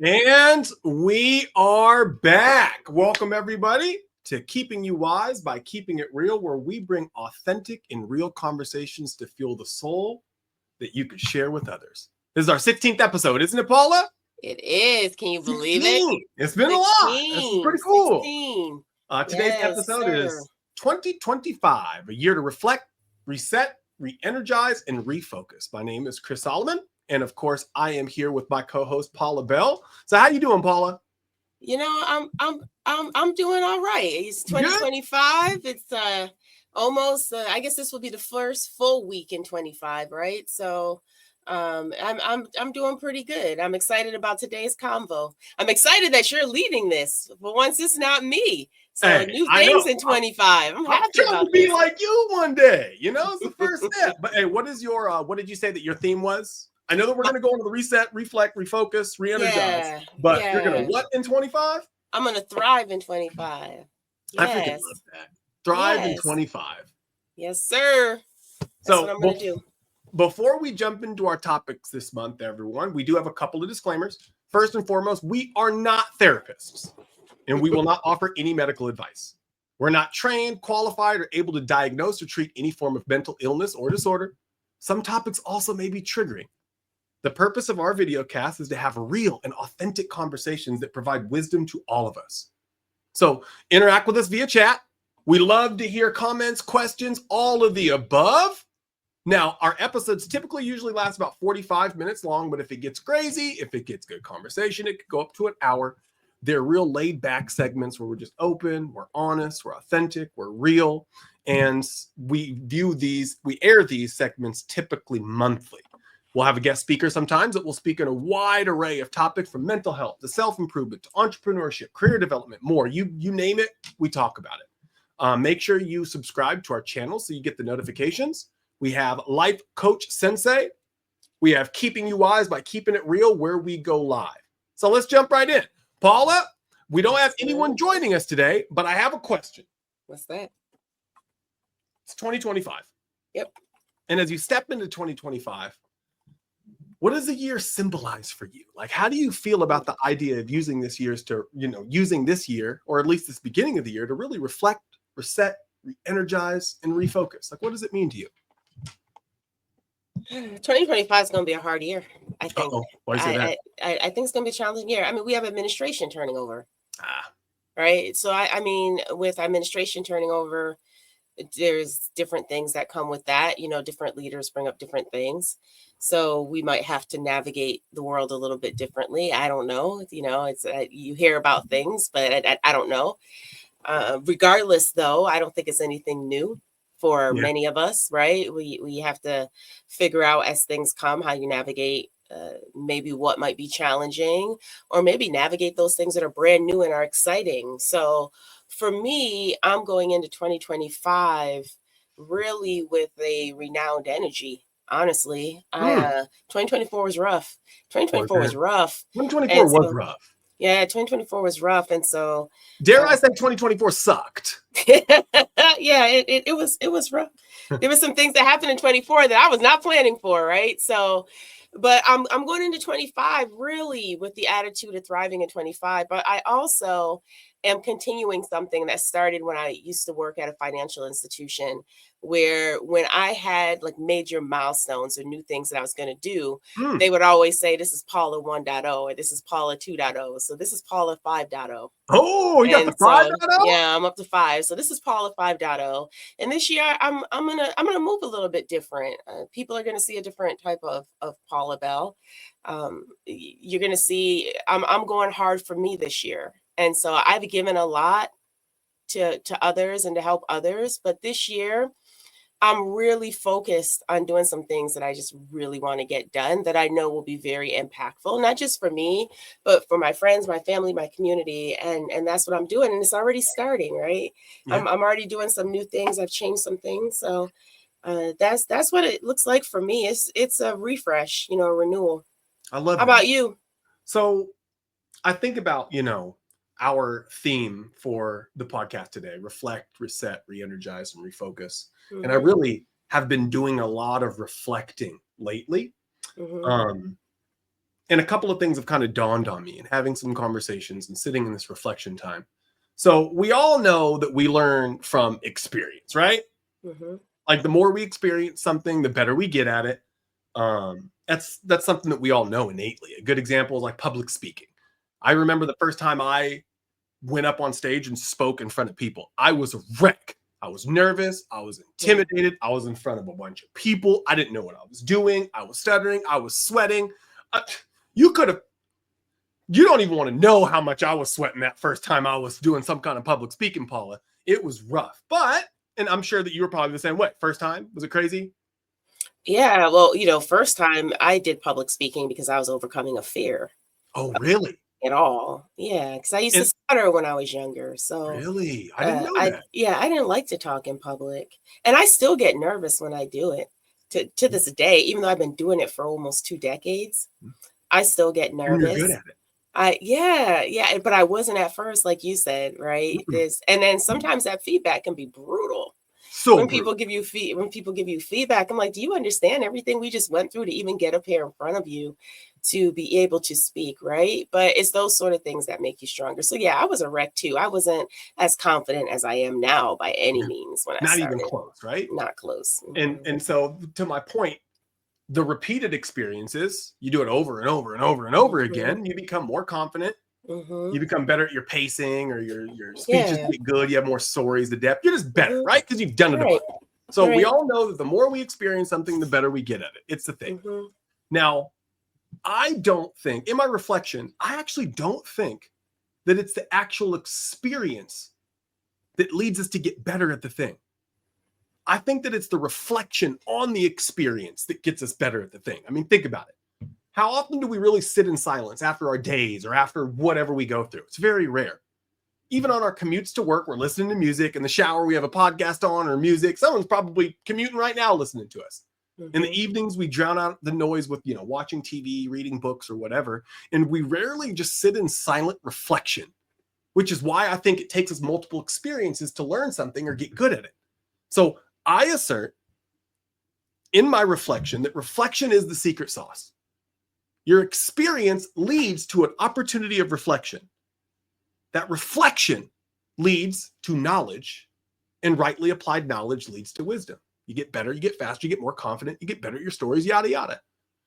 And we are back. Welcome, everybody, to Keeping You Wise by Keeping It Real, where we bring authentic and real conversations to fuel the soul that you could share with others. This is our 16th episode, isn't it, Paula? It is. Can you believe it? It's been 16. A lot. This is pretty cool. 16. Today's episode is 2025, a year to reflect, reset, re-energize, and refocus. My name is Chris Solomon. And of course, I am here with my co-host Paula Bell. So, how you doing, Paula? You know, I'm doing all right. It's 2025. Good. It's almost. I guess this will be the first full week in 25, right? So, I'm doing pretty good. I'm excited about today's convo. I'm excited that you're leading this. But once it's not me, so new things in 25. I'm happy trying about to be like you one day. You know, it's the first step. But hey, what is your? What did you say that your theme was? I know that we're going to go into the reset, reflect, refocus, re-energize. But you're going to what in 25? I'm going to thrive in 25. Yes. I freaking love that. Thrive in 25. Yes, sir. That's what I'm going to do. Before we jump into our topics this month, everyone, we do have a couple of disclaimers. First and foremost, we are not therapists, and we will not offer any medical advice. We're not trained, qualified, or able to diagnose or treat any form of mental illness or disorder. Some topics also may be triggering. The purpose of our video cast is to have real and authentic conversations that provide wisdom to all of us. So interact with us via chat. We love to hear comments, questions, all of the above. Now, our episodes typically usually last about 45 minutes long, but if it gets crazy, if it gets good conversation, it could go up to an hour. They're real laid back segments where we're just open, we're honest, we're authentic, we're real. And we air these segments typically monthly. We'll have a guest speaker sometimes that will speak in a wide array of topics from mental health to self-improvement to entrepreneurship, career development, more. You name it, we talk about it. Make sure you subscribe to our channel so you get the notifications. We have Life Coach Sensei. We have Keeping You Wise by Keeping It Real, where we go live. So let's jump right in. Paula, we don't have anyone joining us today, but I have a question. What's that? It's 2025. Yep. And as you step into 2025, what does the year symbolize for you? Like, how do you feel about the idea of using this year, or at least this beginning of the year, to really reflect, reset, re-energize, and refocus? Like, what does it mean to you? 2025 is going to be a hard year, I think. Why do you say that? I think it's going to be a challenging year. I mean, we have administration turning over. Right? So, I mean, with administration turning over, there's different things that come with that. You know, different leaders bring up different things. So we might have to navigate the world a little bit differently. I don't know. You know, it's you hear about things, but I don't know. Regardless, though, I don't think it's anything new for many of us, right? We have to figure out as things come how you navigate maybe what might be challenging, or maybe navigate those things that are brand new and are exciting. So for me, I'm going into 2025 really with a renowned energy. Honestly, 2024 was rough. 2024 was rough. 2024 was rough. Yeah, 2024 was rough, and so dare I say 2024 sucked. Yeah, it was rough. There were some things that happened in 24 that I was not planning for, right? So, but I'm going into 25 really with the attitude of thriving in 25. But I also am continuing something that started when I used to work at a financial institution, where when I had like major milestones or new things that I was going to do, they would always say, this is Paula 1.0 or this is Paula 2.0. So this is Paula 5.0. Oh, you got the 5.0? Yeah, I'm up to 5. So this is Paula 5.0. And this year I'm gonna move a little bit different. People are gonna see a different type of Paula Bell. You're gonna see I'm going hard for me this year. And so I've given a lot to others and to help others. But this year, I'm really focused on doing some things that I just really want to get done that I know will be very impactful, not just for me, but for my friends, my family, my community. And that's what I'm doing. And it's already starting, right? Yeah. I'm already doing some new things. I've changed some things. So that's what it looks like for me. It's a refresh, a renewal. I love it. How about you? So I think about, our theme for the podcast today: reflect, reset, re-energize, and refocus. Mm-hmm. And I really have been doing a lot of reflecting lately. Mm-hmm. And a couple of things have kind of dawned on me in having some conversations and sitting in this reflection time. So we all know that we learn from experience, right? Mm-hmm. Like the more we experience something, the better we get at it. That's something that we all know innately. A good example is like public speaking. I remember the first time I went up on stage and spoke in front of people. I was a wreck. I was nervous. I was intimidated. I was in front of a bunch of people. I didn't know what I was doing. I was stuttering. I was sweating. You don't even want to know how much I was sweating that first time I was doing some kind of public speaking, Paula. It was rough, and I'm sure that you were probably the same way. First time, was it crazy? Yeah, well, first time I did public speaking because I was overcoming a fear Oh, really? at all. Yeah, because I used to stutter when I was younger. So really, I didn't know that. I didn't like to talk in public, and I still get nervous when I do it. To this day, even though I've been doing it for almost 2 decades, I still get nervous. And you're good at it. Yeah, but I wasn't at first, like you said, right? And then sometimes that feedback can be brutal. So when people give you feedback, I'm like, do you understand everything we just went through to even get up here in front of you to be able to speak, right? But it's those sort of things that make you stronger. So yeah, I was a wreck too. I wasn't as confident as I am now by any means when I started. Not even close, right? Not close. And so to my point, the repeated experiences, you do it over and over and over and over again, you become more confident. You become better at your pacing, or your speeches get good. You have more stories, the depth. You're just better, right? Because you've done it a bunch. So we all know that the more we experience something, the better we get at it. It's the thing. Now, I don't think, in my reflection, I actually don't think that it's the actual experience that leads us to get better at the thing. I think that it's the reflection on the experience that gets us better at the thing. I mean, think about it. How often do we really sit in silence after our days or after whatever we go through? It's very rare. Even on our commutes to work, we're listening to music. In the shower, we have a podcast on or music. Someone's probably commuting right now listening to us. In the evenings, we drown out the noise with, watching TV, reading books or whatever. And we rarely just sit in silent reflection, which is why I think it takes us multiple experiences to learn something or get good at it. So I assert in my reflection that reflection is the secret sauce. Your experience leads to an opportunity of reflection. That reflection leads to knowledge, and rightly applied knowledge leads to wisdom. You get better, you get faster, you get more confident, you get better at your stories, yada, yada.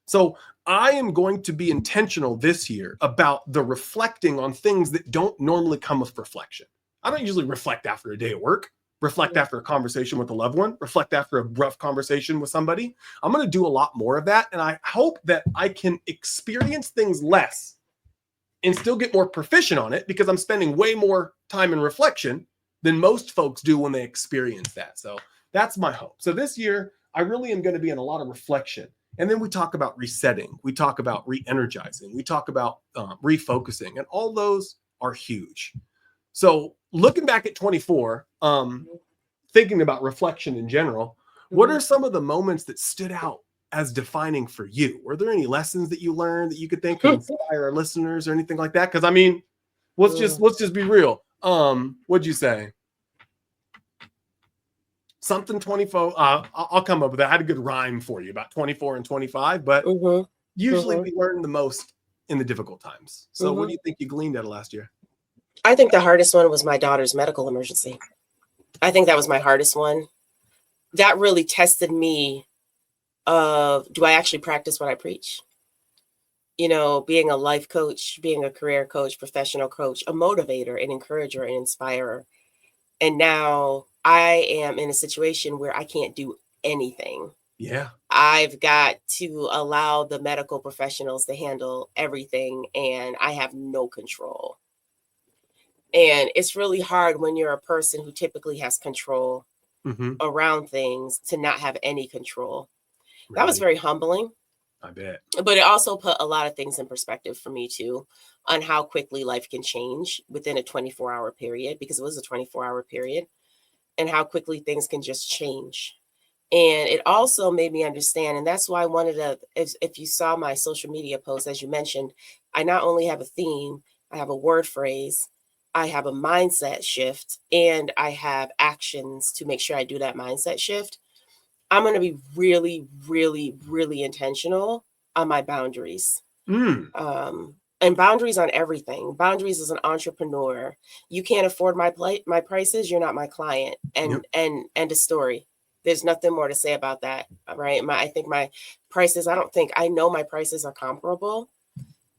So I am going to be intentional this year about the reflecting on things that don't normally come with reflection. I don't usually reflect after a day at work. Reflect after a conversation with a loved one, reflect after a rough conversation with somebody. I'm going to do a lot more of that. And I hope that I can experience things less and still get more proficient on it, because I'm spending way more time in reflection than most folks do when they experience that. So that's my hope. So this year, I really am going to be in a lot of reflection. And then we talk about resetting. We talk about re-energizing. We talk about refocusing. And all those are huge. So looking back at 24, thinking about reflection in general, what are some of the moments that stood out as defining for you? Were there any lessons that you learned that you could think could inspire our listeners or anything like that? Because I mean, let's just be real. What'd you say? Something 24. I'll come up with that. I had a good rhyme for you about 24 and 25, but usually we learn the most in the difficult times. So what do you think you gleaned out of last year? I think the hardest one was my daughter's medical emergency. I think that was my hardest one. That really tested me of, do I actually practice what I preach? Being a life coach, being a career coach, professional coach, a motivator, an encourager, an inspirer. And now I am in a situation where I can't do anything. Yeah. I've got to allow the medical professionals to handle everything, and I have no control. And it's really hard when you're a person who typically has control around things to not have any control. Right. That was very humbling. I bet. But it also put a lot of things in perspective for me too, on how quickly life can change within a 24-hour period, because it was a 24-hour period, and how quickly things can just change. And it also made me understand, and that's why if you saw my social media post, as you mentioned, I not only have a theme, I have a word phrase, I have a mindset shift, and I have actions to make sure I do that mindset shift. I'm going to be really, really, really intentional on my boundaries. And boundaries on everything. Boundaries as an entrepreneur. You can't afford my prices, you're not my client. And end of story. There's nothing more to say about that, right? I think my prices, I know my prices are comparable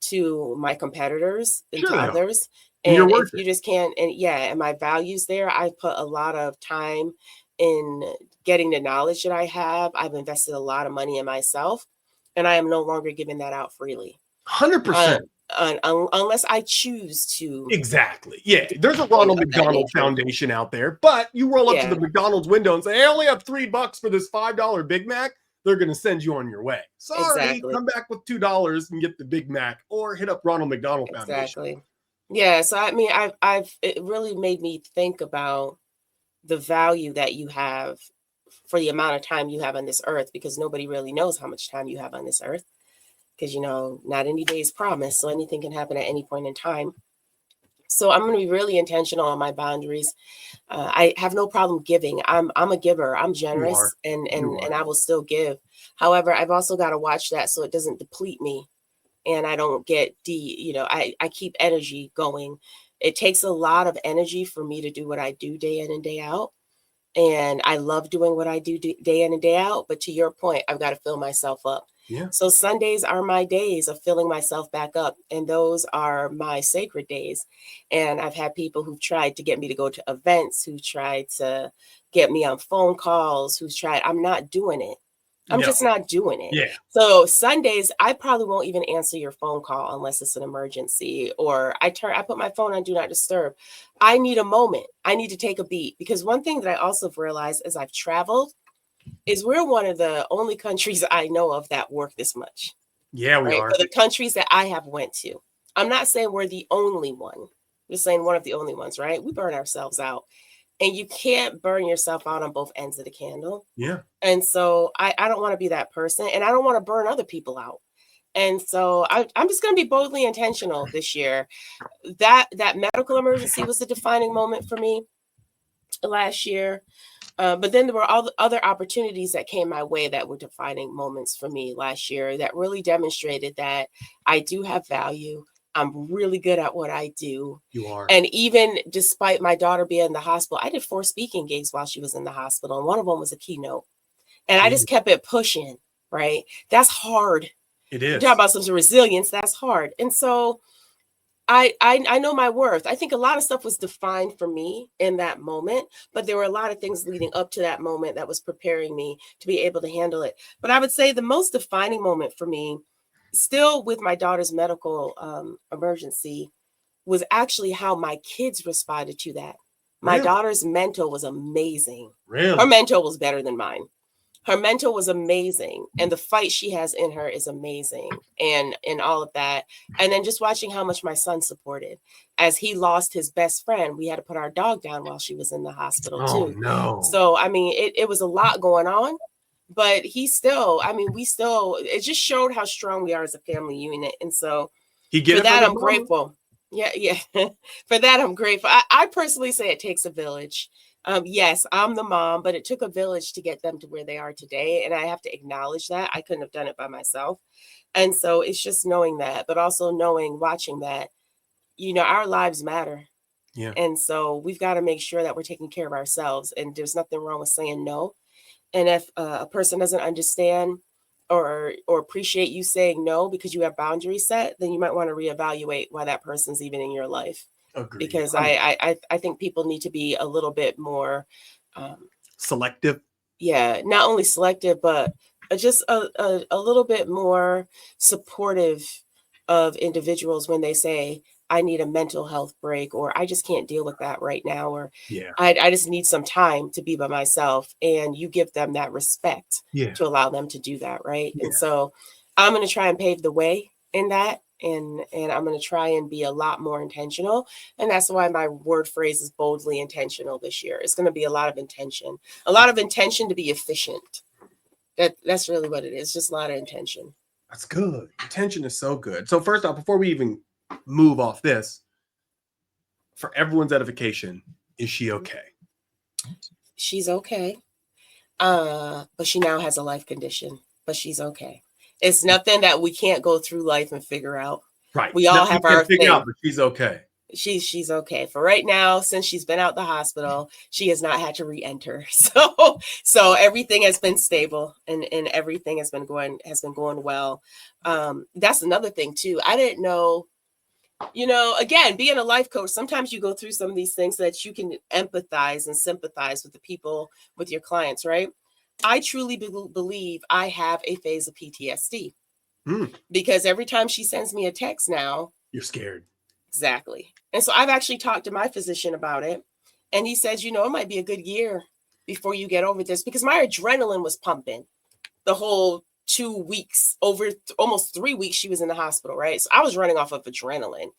to my competitors and to others. And if you just can't, and my values there, I put a lot of time in getting the knowledge that I have. I've invested a lot of money in myself, and I am no longer giving that out freely. 100%. Unless I choose to. Exactly. Yeah. There's a Ronald McDonald Foundation out there, but you roll up to the McDonald's window and say, I only have $3 for this $5 Big Mac. They're going to send you on your way. Sorry, come back with $2 and get the Big Mac, or hit up Ronald McDonald Foundation. Exactly. Yeah. So, I mean, it really made me think about the value that you have for the amount of time you have on this earth, because nobody really knows how much time you have on this earth. Because, not any day is promised. So anything can happen at any point in time. So I'm going to be really intentional on my boundaries. I have no problem giving. I'm a giver. I'm generous, and I will still give. However, I've also got to watch that so it doesn't deplete me, and I don't get I keep energy going. It takes a lot of energy for me to do what I do day in and day out. And I love doing what I do day in and day out. But to your point, I've got to fill myself up. Yeah. So Sundays are my days of filling myself back up. And those are my sacred days. And I've had people who've tried to get me to go to events, who tried to get me on phone calls, I'm not doing it. I'm just not doing it. Yeah. So Sundays, I probably won't even answer your phone call unless it's an emergency, or I put my phone on do not disturb. I need a moment. I need to take a beat, because one thing that I also have realized as I've traveled is we're one of the only countries I know of that work this much. Yeah, we are. For the countries that I have went to. I'm not saying we're the only one. I'm just saying one of the only ones, right? We burn ourselves out. And you can't burn yourself out on both ends of the candle. Yeah. And so I don't want to be that person, and I don't want to burn other people out. And so I'm just going to be boldly intentional this year. That medical emergency was a defining moment for me last year. But then there were all the other opportunities that came my way that were defining moments for me last year that really demonstrated that I do have value. I'm really good at what I do. You are. And even despite my daughter being in the hospital, I did 4 speaking gigs while she was in the hospital. And one of them was a keynote. And I just kept it pushing, right? That's hard. It is. Talk about some resilience. That's hard. And so I know my worth. I think a lot of stuff was defined for me in that moment, but there were a lot of things leading up to that moment that was preparing me to be able to handle it. But I would say the most defining moment for me, still with my daughter's medical emergency, was actually how my kids responded to that. My daughter's mentor was amazing. Really? Her mentor was better than mine. Her mentor was amazing. And the fight she has in her is amazing. And all of that. And then just watching how much my son supported. As he lost his best friend, we had to put our dog down while she was in the hospital too. No. So, I mean, it was a lot going on. But it just showed how strong we are as a family unit. And so for that, I'm grateful. Yeah. For that, I'm grateful. I personally say it takes a village. Yes, I'm the mom, but it took a village to get them to where they are today. And I have to acknowledge that. I couldn't have done it by myself. And so it's just knowing that, but also watching that, our lives matter. Yeah. And so we've got to make sure that we're taking care of ourselves. And there's nothing wrong with saying no. And if a person doesn't understand or appreciate you saying no because you have boundaries set, then you might want to reevaluate why that person's even in your life. Agreed. Because I think people need to be a little bit more selective. Yeah, not only selective, but just a little bit more supportive of individuals when they say, I need a mental health break, or I just can't deal with that right now, or I just need some time to be by myself. And you give them that respect to allow them to do that, right? And so I'm going to try and pave the way in that. And I'm going to try and be a lot more intentional. And that's why my word phrase is boldly intentional this year. It's going to be a lot of intention to be efficient. That's really what it is. Just a lot of intention. That's good. Intention is so good. So first off, before we even move off this, for everyone's edification, is she okay? She's okay. But she now has a life condition, but she's okay. It's nothing that we can't go through life and figure out. Right. We all have our thing. Out, but she's okay. She's okay for right now. Since she's been out the hospital, she has not had to re-enter. So everything has been stable and everything has been going well. That's another thing too. I didn't know, again, being a life coach, sometimes you go through some of these things so that you can empathize and sympathize with the people, with your clients, right? I truly believe I have a phase of PTSD because every time she sends me a text now, you're scared. Exactly. And so I've actually talked to my physician about it. And he says, it might be a good year before you get over this, because my adrenaline was pumping the whole 2 weeks, over almost 3 weeks she was in the hospital, right? So I was running off of adrenaline.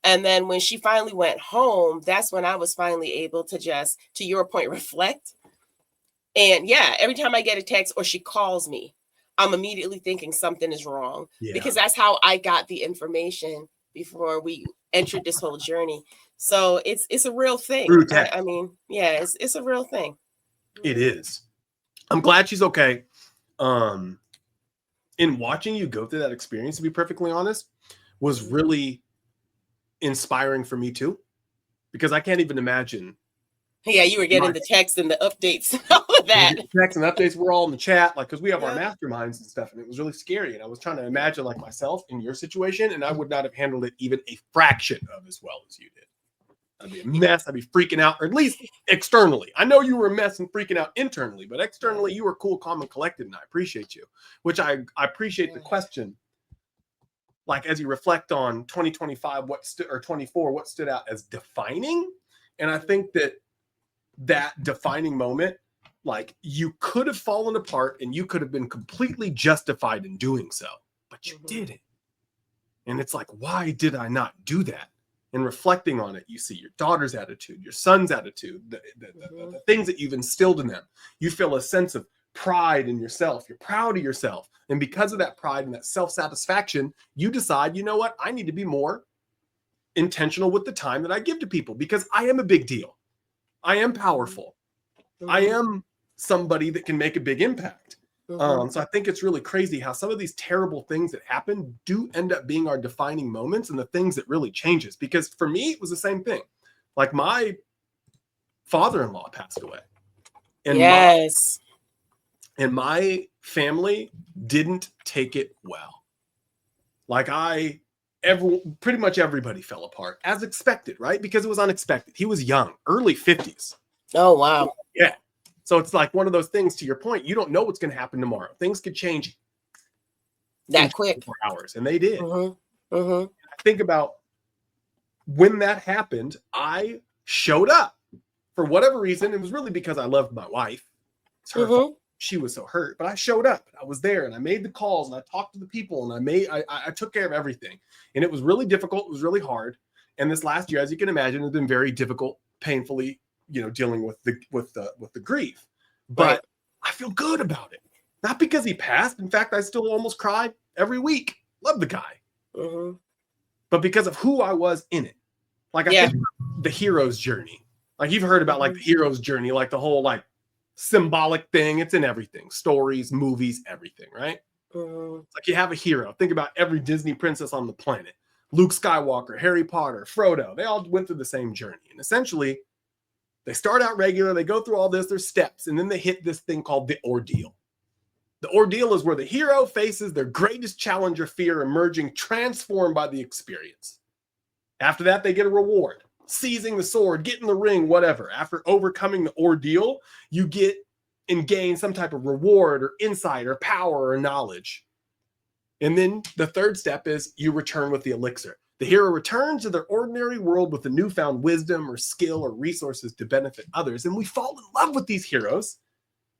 And then when she finally went home, that's when I was finally able to just, to your point, reflect. And yeah, every time I get a text or she calls me, I'm immediately thinking something is wrong, because that's how I got the information before we entered this whole journey. So it's a real thing. I mean, yeah, it's a real thing. It is. I'm glad she's okay. In watching you go through that experience, to be perfectly honest, was really inspiring for me too, because I can't even imagine. Yeah, you were getting the texts and the updates and all of that. The texts and updates were all in the chat, because we have our masterminds and stuff, and it was really scary. And I was trying to imagine myself in your situation, and I would not have handled it even a fraction of as well as you did. I'd be a mess. I'd be freaking out, or at least externally. I know you were a mess and freaking out internally, but externally you were cool, calm, and collected, and I appreciate you. Which I appreciate the question. As you reflect on 2025, or 24, what stood out as defining? And I think that defining moment, you could have fallen apart and you could have been completely justified in doing so, but you didn't. And it's why did I not do that? And reflecting on it, you see your daughter's attitude, your son's attitude, the things that you've instilled in them. You feel a sense of pride in yourself. You're proud of yourself. And because of that pride and that self-satisfaction, you decide, you know what? I need to be more intentional with the time that I give to people, because I am a big deal. I am powerful. I am somebody that can make a big impact. So I think it's really crazy how some of these terrible things that happen do end up being our defining moments and the things that really changes. Because for me, it was the same thing. My father-in-law passed away. And my family didn't take it well. Pretty much everybody fell apart, as expected, right? Because it was unexpected. He was young, early 50s. Oh, wow. Yeah. So it's one of those things, to your point, you don't know what's going to happen tomorrow. Things could change that quick. 4 hours, and they did. I think about when that happened, I showed up for whatever reason. It was really because I loved my wife. It's her fault. She was so hurt, but I showed up. I was there, and I made the calls, and I talked to the people, and I took care of everything. And it was really difficult. It was really hard. And this last year, as you can imagine, has been very difficult, painfully, dealing with the grief. But I feel good about it. Not because he passed. In fact, I still almost cry every week. Love the guy. But because of who I was in it. I think the hero's journey. You've heard about the hero's journey, the whole symbolic thing. It's in everything. Stories, movies, everything, right? It's you have a hero. Think about every Disney princess on the planet. Luke Skywalker, Harry Potter, Frodo. They all went through the same journey. And essentially, they start out regular, they go through all this, their steps, and then they hit this thing called the ordeal. The ordeal is where the hero faces their greatest challenge or fear, emerging transformed by the experience. After that, they get a reward. Seizing the sword, get in the ring, whatever. After overcoming the ordeal, you get and gain some type of reward or insight or power or knowledge. And then the third step is you return with the elixir. The hero returns to their ordinary world with a newfound wisdom or skill or resources to benefit others. And we fall in love with these heroes.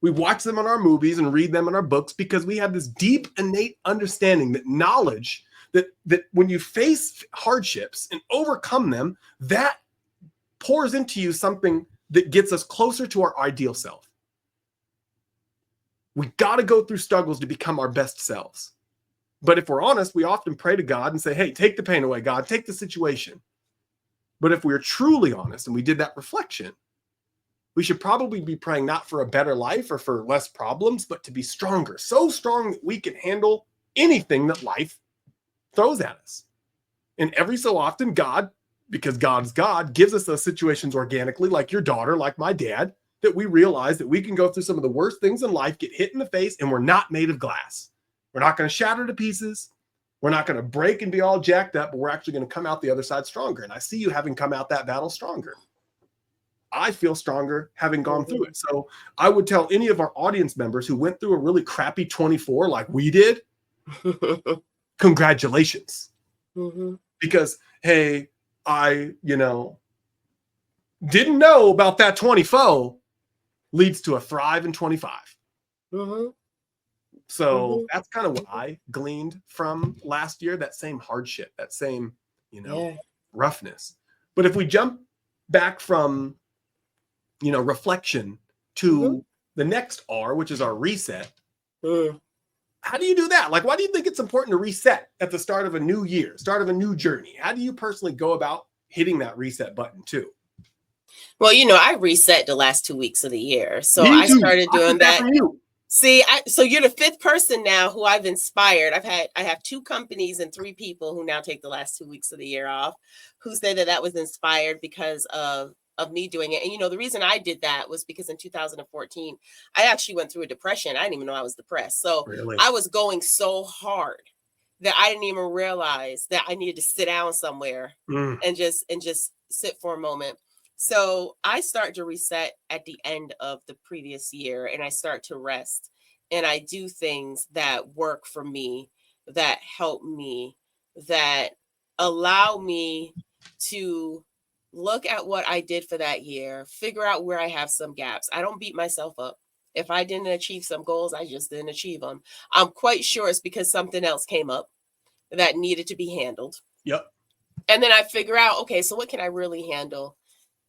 We watch them in our movies and read them in our books because we have this deep, innate understanding that knowledge that when you face hardships and overcome them, that pours into you something that gets us closer to our ideal self. We got to go through struggles to become our best selves. But if we're honest, we often pray to God and say, hey, take the pain away, God, take the situation. But if we're truly honest and we did that reflection, we should probably be praying not for a better life or for less problems, but to be stronger, so strong that we can handle anything that life throws at us. And every so often, God, because God's God, gives us those situations organically, like your daughter, like my dad, that we realize that we can go through some of the worst things in life, get hit in the face, and we're not made of glass. We're not going to shatter to pieces. We're not going to break and be all jacked up, but we're actually going to come out the other side stronger. And I see you having come out that battle stronger. I feel stronger having gone through it. So I would tell any of our audience members who went through a really crappy 24 like we did, congratulations. Because, hey, I, didn't know about that 24 leads to a thrive in 25. So that's kind of what I gleaned from last year, that same hardship, that same, roughness. But if we jump back from, reflection to the next R, which is our reset, how do you do that? Like, why do you think it's important to reset at the start of a new year, start of a new journey? How do you personally go about hitting that reset button too? Well, I reset the last 2 weeks of the year. So I started doing that. See, so you're the fifth person now who I've inspired. I have 2 companies and 3 people who now take the last 2 weeks of the year off, who say that was inspired because of me doing it. And, the reason I did that was because in 2014, I actually went through a depression. I didn't even know I was depressed. So really? I was going so hard that I didn't even realize that I needed to sit down somewhere and just sit for a moment. So I start to reset at the end of the previous year, and I start to rest, and I do things that work for me, that help me, that allow me to look at what I did for that year, figure out where I have some gaps. I don't beat myself up. If I didn't achieve some goals, I just didn't achieve them. I'm quite sure it's because something else came up that needed to be handled. Yep. And then I figure out, okay, so what can I really handle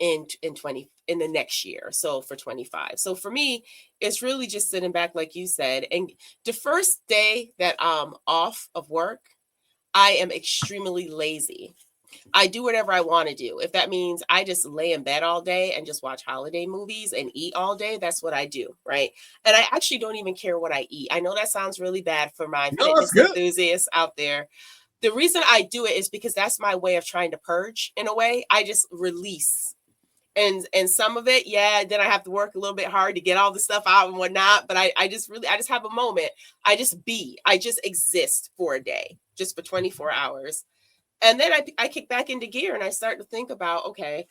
in the next year, so for 25. So for me, it's really just sitting back, like you said. And the first day that I'm off of work, I am extremely lazy. I do whatever I want to do. If that means I just lay in bed all day and just watch holiday movies and eat all day, that's what I do, right? And I actually don't even care what I eat. I know that sounds really bad for my fitness enthusiasts out there. The reason I do it is because that's my way of trying to purge in a way. I just release. And some of it, then I have to work a little bit hard to get all the stuff out and whatnot. But I just have a moment. I just exist for a day, just for 24 hours. And then I kick back into gear and I start to think about, okay,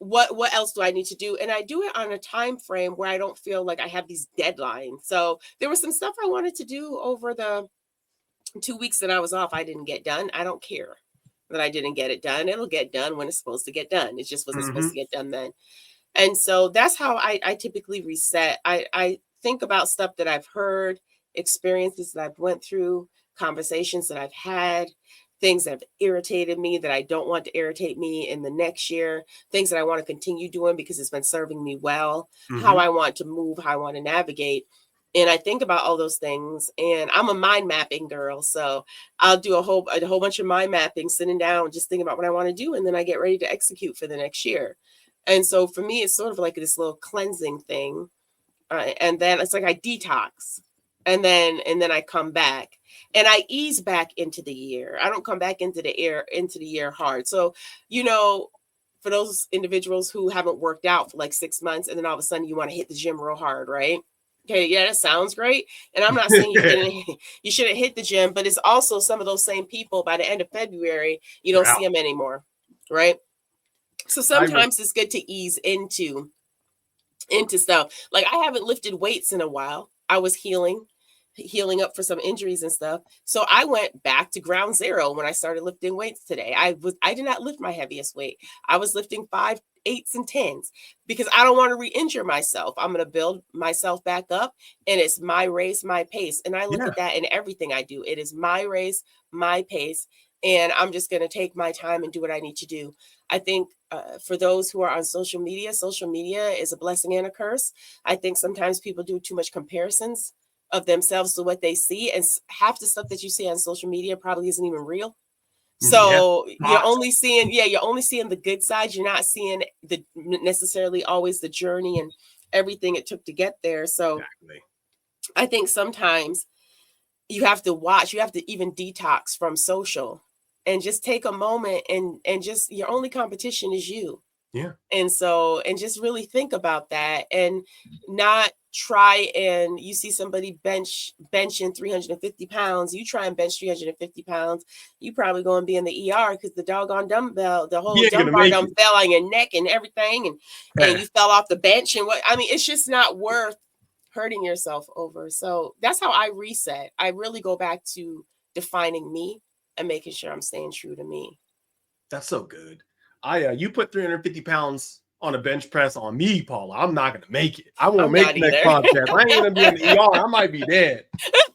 what else do I need to do? And I do it on a time frame where I don't feel like I have these deadlines. So there was some stuff I wanted to do over the 2 weeks that I was off. I didn't get done. I don't care that I didn't get it done. It'll get done when it's supposed to get done. It just wasn't supposed to get done then. And so that's how I typically reset. I think about stuff that I've heard, experiences that I've went through, conversations that I've had, things that have irritated me that I don't want to irritate me in the next year, things that I want to continue doing because it's been serving me well, how I want to move, how I want to navigate. And I think about all those things, and I'm a mind mapping girl. So I'll do a whole bunch of mind mapping, sitting down, just thinking about what I want to do. And then I get ready to execute for the next year. And so for me, it's sort of like this little cleansing thing. And then it's like I detox, and then I come back and I ease back into the year. I don't come back into the year hard. So, for those individuals who haven't worked out for like 6 months, and then all of a sudden you want to hit the gym real hard, right? Okay, yeah, that sounds great. And I'm not saying you shouldn't hit the gym, but it's also some of those same people by the end of February, you don't see them anymore, right? So sometimes it's good to ease into stuff. Like I haven't lifted weights in a while. I was healing up for some injuries and stuff. So I went back to ground zero when I started lifting weights today. I did not lift my heaviest weight. I was lifting 5, 8s, and 10s because I don't want to re-injure myself. I'm going to build myself back up, and it's my race, my pace. And I look at that in everything I do. It is my race, my pace, and I'm just going to take my time and do what I need to do. I think for those who are on social media is a blessing and a curse. I think sometimes people do too much comparisons of themselves to what they see, and half the stuff that you see on social media probably isn't even real. So you're only seeing the good side. You're not seeing the necessarily always the journey and everything it took to get there. So I think sometimes you have to watch, you have to even detox from social and just take a moment and just your only competition is you. Yeah. And so, and just really think about that and not try and you see somebody benching 350 pounds, you try and bench 350 pounds, you probably going to be in the ER because the doggone dumbbell, the whole dumb bar done fell on your neck and everything. And you fell off the bench and what, I mean, it's just not worth hurting yourself over. So that's how I reset. I really go back to defining me and making sure I'm staying true to me. That's so good. You put 350 pounds on a bench press on me, Paula. I'm not going to make it. I won't make the next podcast. I ain't going to be in the ER. I might be dead.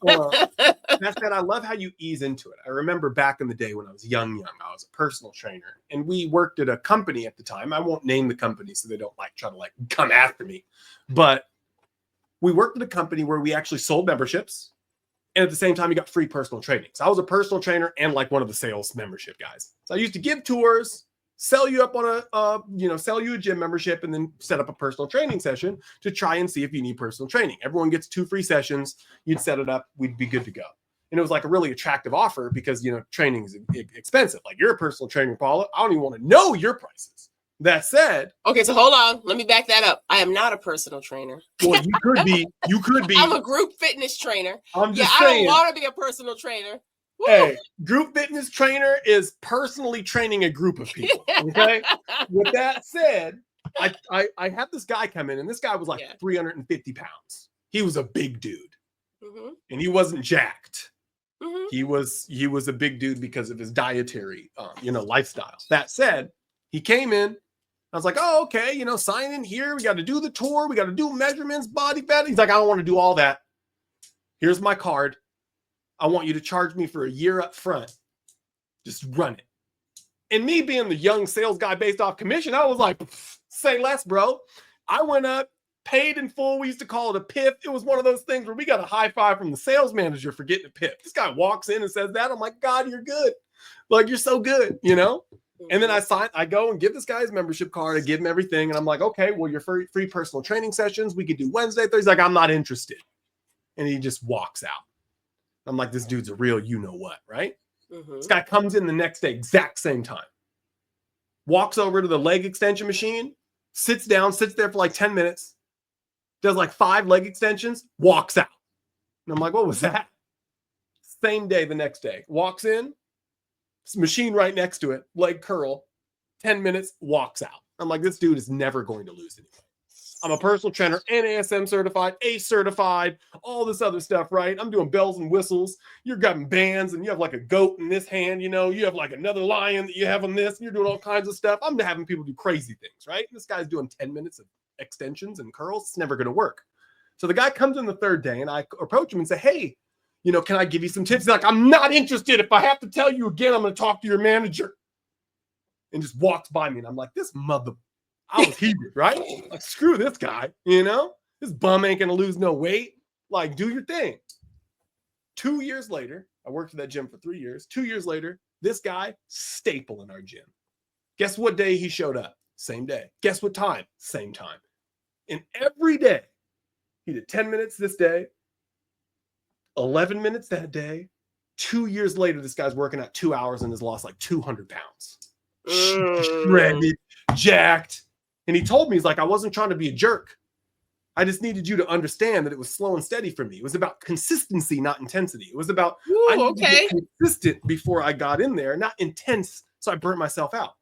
That said, I love how you ease into it. I remember back in the day when I was young, I was a personal trainer and we worked at a company at the time. I won't name the company so they don't try to come after me. But we worked at a company where we actually sold memberships. And at the same time, you got free personal training. So I was a personal trainer and one of the sales membership guys. So I used to give tours, sell you up on sell you a gym membership and then set up a personal training session to try and see if you need personal training. Everyone gets 2 free sessions. You'd set it up. We'd be good to go. And it was a really attractive offer because, training is expensive. You're a personal trainer, Paula. I don't even want to know your prices. That said. Okay, so hold on. Let me back that up. I am not a personal trainer. Well, you could be. You could be. I'm a group fitness trainer. I'm just saying. I don't want to be a personal trainer. Woo. Hey, group fitness trainer is personally training a group of people. Okay. With that said, I had this guy come in, and this guy was 350 pounds. He was a big dude, and he wasn't jacked. He was a big dude because of his dietary, lifestyle. That said, he came in. I was like, oh, okay, sign in here. We got to do the tour. We got to do measurements, body fat. He's like, I don't want to do all that. Here's my card. I want you to charge me for a year up front. Just run it. And me being the young sales guy based off commission, I was like, say less, bro. I went up, paid in full. We used to call it a PIF. It was one of those things where we got a high five from the sales manager for getting a PIF. This guy walks in and says that. I'm like, God, you're good. You're so good, And then I go and give this guy his membership card. I give him everything. And I'm like, okay, well, your free personal training sessions, we could do Wednesday, Thursday. He's like, I'm not interested. And he just walks out. I'm like, this dude's a real you-know-what, right? This guy comes in the next day, exact same time. Walks over to the leg extension machine, sits down, sits there for 10 minutes, does 5 leg extensions, walks out. And I'm like, what was that? Same day, the next day. Walks in, machine right next to it, leg curl, 10 minutes, walks out. I'm like, this dude is never going to lose anything. I'm a personal trainer, NASM certified, ACE certified, all this other stuff, right? I'm doing bells and whistles. You're grabbing bands and you have a goat in this hand, you have another lion that you have on this, and you're doing all kinds of stuff. I'm having people do crazy things, right? This guy's doing 10 minutes of extensions and curls. It's never going to work. So the guy comes in the third day and I approach him and say, hey, can I give you some tips? He's like, I'm not interested. If I have to tell you again, I'm going to talk to your manager. And just walks by me. And I'm like, this mother, I was heated, right? Screw this guy, this bum ain't going to lose no weight. Do your thing. 2 years later, I worked at that gym for 3 years. 2 years later, this guy, staple in our gym. Guess what day he showed up? Same day. Guess what time? Same time. And every day, he did 10 minutes this day, 11 minutes that day. 2 years later, this guy's working out 2 hours and has lost 200 pounds. Shredded, jacked. And he told me, he's like, I wasn't trying to be a jerk. I just needed you to understand that it was slow and steady for me. It was about consistency, not intensity. It was about I needed to get consistent before I got in there, not intense, so I burnt myself out.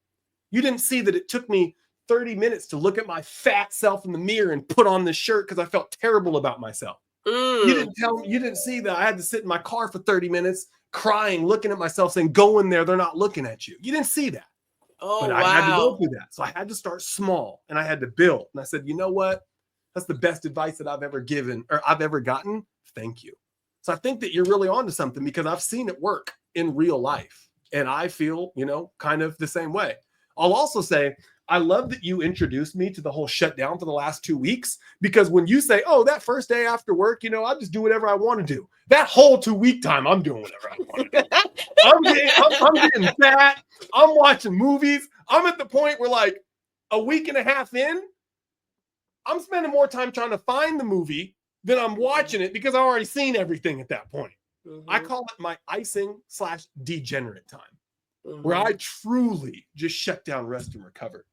You didn't see that it took me 30 minutes to look at my fat self in the mirror and put on this shirt because I felt terrible about myself. You didn't see that I had to sit in my car for 30 minutes crying, looking at myself saying, go in there, they're not looking at you. You didn't see that. But I had to go through that. So I had to start small and I had to build. And I said, you know what? That's the best advice that I've ever given or I've ever gotten. Thank you. So I think that you're really onto something because I've seen it work in real life. And I feel, kind of the same way. I'll also say, I love that you introduced me to the whole shutdown for the last 2 weeks, because when you say, oh, that first day after work, I just do whatever I want to do. That whole 2 week time, I'm doing whatever I want to do. I'm getting fat. I'm watching movies. I'm at the point where a week and a half in, I'm spending more time trying to find the movie than I'm watching it because I've already seen everything at that point. I call it my icing/degenerate time, where Mm-hmm. I truly just shut down, rest, and recover.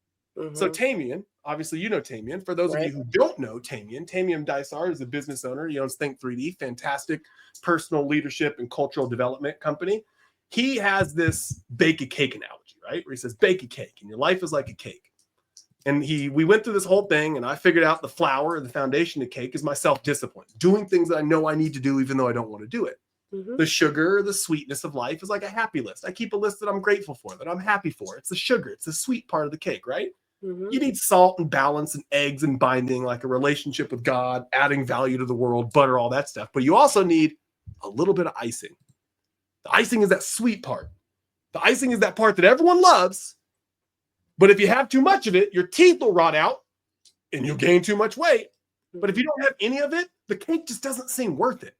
So Tamian, obviously you know Tamian. For those of you who don't know Tamian Dysart is a business owner. He owns Think 3D, fantastic personal leadership and cultural development company. He has this bake a cake analogy, right? Where he says, bake a cake, and your life is like a cake. And we went through this whole thing, and I figured out the flour and the foundation of cake is my self-discipline, doing things that I know I need to do, even though I don't want to do it. The sugar, the sweetness of life is like a happy list. I keep a list that I'm grateful for, that I'm happy for. It's the sugar. It's the sweet part of the cake, right? You need salt and balance and eggs and binding, like a relationship with God, adding value to the world, butter, all that stuff. But you also need a little bit of icing. The icing is that sweet part. The icing is that part that everyone loves. But if you have too much of it, your teeth will rot out and you'll gain too much weight. But if you don't have any of it, the cake just doesn't seem worth it.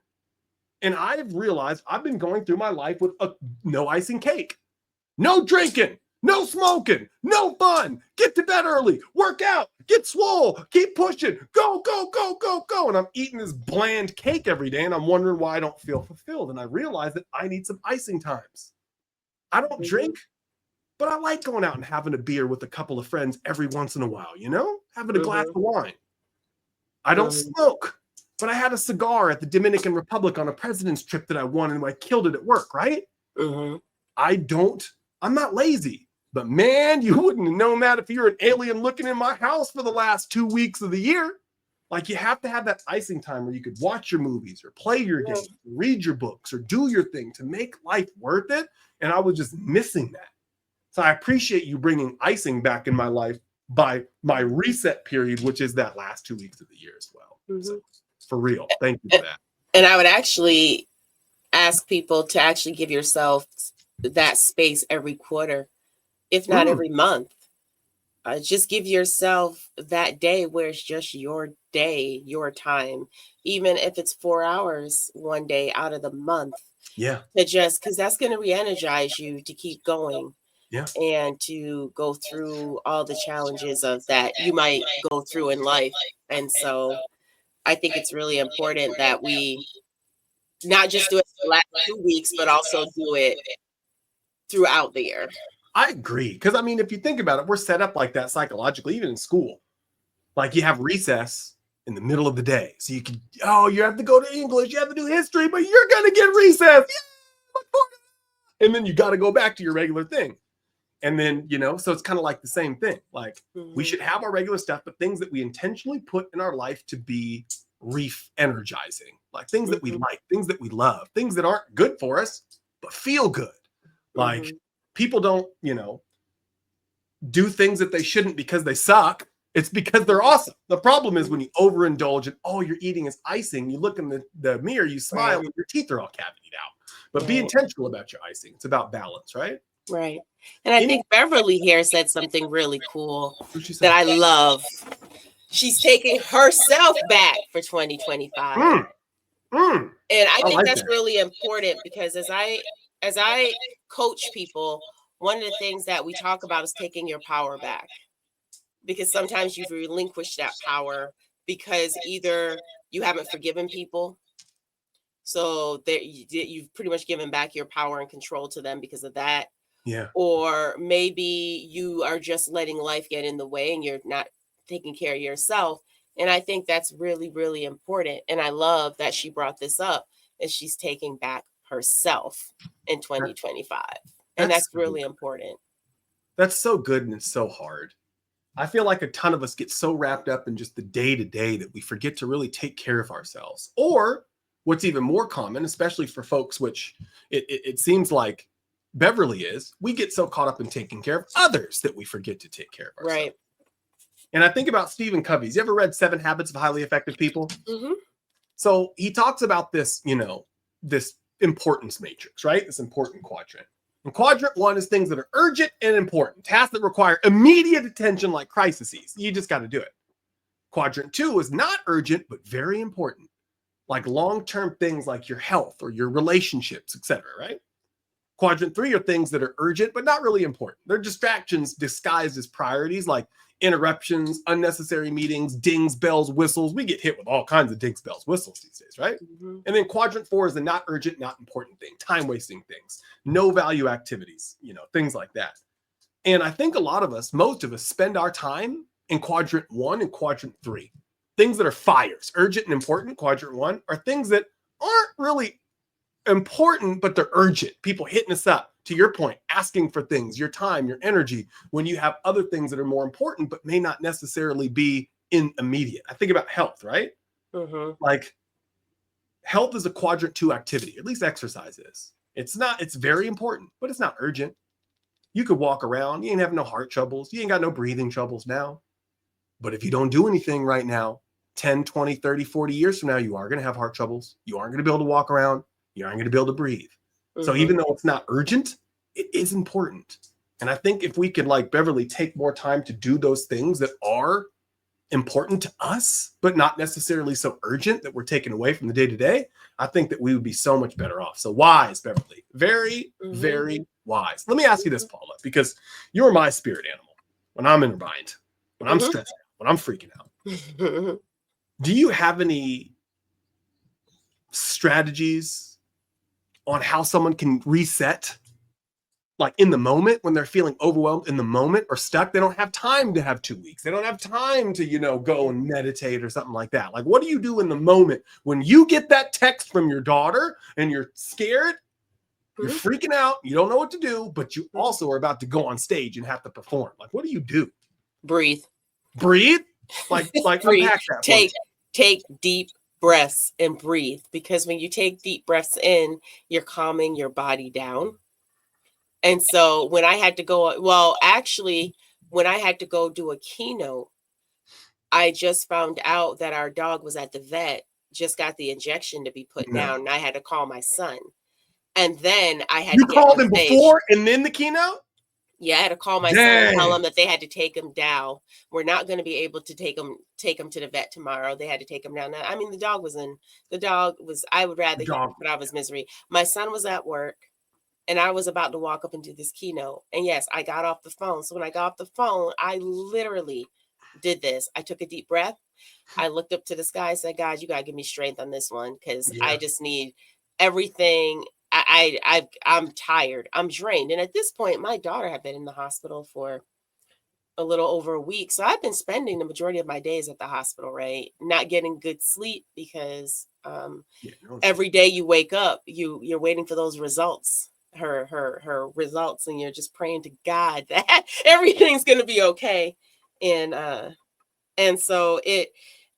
And I've realized I've been going through my life with a no icing cake. No drinking, no smoking, no fun. Get to bed early, work out, get swole, keep pushing, go, go, go, go, go. And I'm eating this bland cake every day, and I'm wondering why I don't feel fulfilled. And I realize that I need some icing times. I don't drink, but I like going out and having a beer with a couple of friends every once in a while, having a glass of wine. I don't smoke, but I had a cigar at the Dominican Republic on a president's trip that I won, and I killed it at work, right? I'm not lazy, but man, you wouldn't have known that if you're an alien looking in my house for the last 2 weeks of the year. Like, you have to have that icing time where you could watch your movies or play your games, read your books, or do your thing to make life worth it. And I was just missing that. So I appreciate you bringing icing back in my life by my reset period, which is that last 2 weeks of the year as well. So, for real. Thank you for that. And I would actually ask people to actually give yourself that space every quarter, if not every month. Just give yourself that day where it's just your day, your time, even if it's 4 hours one day out of the month. Yeah. Because that's going to re-energize you to keep going. Yeah. And to go through all the challenges of that you might go through in life. And so I think it's really important that we not just do it for the last 2 weeks, but also do it throughout the year. I agree. Because, I mean, if you think about it, we're set up like that psychologically, even in school. Like, you have recess in the middle of the day. So you can, you have to go to English, you have to do history, but you're going to get recess. And then you got to go back to your regular thing. And then, so it's kind of like the same thing. Like, we should have our regular stuff, but things that we intentionally put in our life to be re-energizing, like things that we like, things that we love, things that aren't good for us, but feel good. Like, people don't, do things that they shouldn't because they suck. It's because they're awesome. The problem is when you overindulge and all you're eating is icing, you look in the mirror, you smile, and your teeth are all cavitied out. But be intentional about your icing. It's about balance, right? Right. And I think Beverly here said something really cool that I love. She's taking herself back for 2025. And I think that's really important, because as I coach people, one of the things that we talk about is taking your power back. Because sometimes you've relinquished that power because either you haven't forgiven people, so you've pretty much given back your power and control to them because of that. Yeah. Or maybe you are just letting life get in the way and you're not taking care of yourself. And I think that's really, really important. And I love that she brought this up, that she's taking back herself in 2025. And that's really important. That's so good, and it's so hard. I feel like a ton of us get so wrapped up in just the day-to-day that we forget to really take care of ourselves. Or what's even more common, especially for folks, which it seems like Beverly is, we get so caught up in taking care of others that we forget to take care of ourselves. Right. And I think about Stephen Covey's. You ever read 7 Habits of Highly Effective People? So he talks about this, this importance matrix, right? This important quadrant. And quadrant 1 is things that are urgent and important, tasks that require immediate attention, like crises. You just got to do it. Quadrant 2 is not urgent, but very important, like long-term things like your health or your relationships, etc., right? Quadrant 3 are things that are urgent, but not really important. They're distractions disguised as priorities, like interruptions, unnecessary meetings, dings, bells, whistles. We get hit with all kinds of dings, bells, whistles these days, right? Mm-hmm. And then quadrant 4 is the not urgent, not important thing, time wasting things, no value activities, things like that. And I think a lot of us, most of us, spend our time in quadrant 1 and quadrant 3. Things that are fires, urgent and important, quadrant 1, are things that aren't really important, but they're urgent. People hitting us up, to your point, asking for things, your time, your energy, when you have other things that are more important, but may not necessarily be in immediate. I think about health, right? Mm-hmm. Like health is a quadrant 2 activity, at least exercise is. It's very important, but it's not urgent. You could walk around, you ain't have no heart troubles, you ain't got no breathing troubles now. But if you don't do anything right now, 10, 20, 30, 40 years from now, you are going to have heart troubles. You aren't going to be able to walk around. You aren't going to be able to breathe. Mm-hmm. So even though it's not urgent, it is important. And I think if we could, like Beverly, take more time to do those things that are important to us, but not necessarily so urgent that we're taken away from the day-to-day, I think that we would be so much better off. So wise, Beverly. Very, very wise. Let me ask you this, Paula, because you're my spirit animal when I'm in a bind, when I'm stressed out, when I'm freaking out. Do you have any strategies on how someone can reset, like in the moment when they're feeling overwhelmed in the moment or stuck? They don't have time to have 2 weeks. They don't have time to, go and meditate or something like that. Like, what do you do in the moment when you get that text from your daughter and you're scared, you're freaking out, you don't know what to do, but you also are about to go on stage and have to perform? Like, what do you do? Breathe. Breathe? Like breathe. Unpack that. Take deep breaths and breathe, because when you take deep breaths in, you're calming your body down. And so when I had to go, when I had to go do a keynote, I just found out that our dog was at the vet, just got the injection to be put down, and I had to call my son. And then I had to get called him before and then the keynote? Yeah, I had to call my son and tell him that they had to take him down. We're not going to be able to take him to the vet tomorrow. They had to take him down. I mean, I would rather he put out of his misery. My son was at work, and I was about to walk up and do this keynote. And yes, I got off the phone. So when I got off the phone, I literally did this. I took a deep breath. I looked up to the sky and said, God, you got to give me strength on this one, because I just need everything. I'm tired. I'm drained. And at this point, my daughter had been in the hospital for a little over a week. So I've been spending the majority of my days at the hospital, right? Not getting good sleep because every day you wake up, you're waiting for those results, her results, and you're just praying to God that everything's going to be okay. And so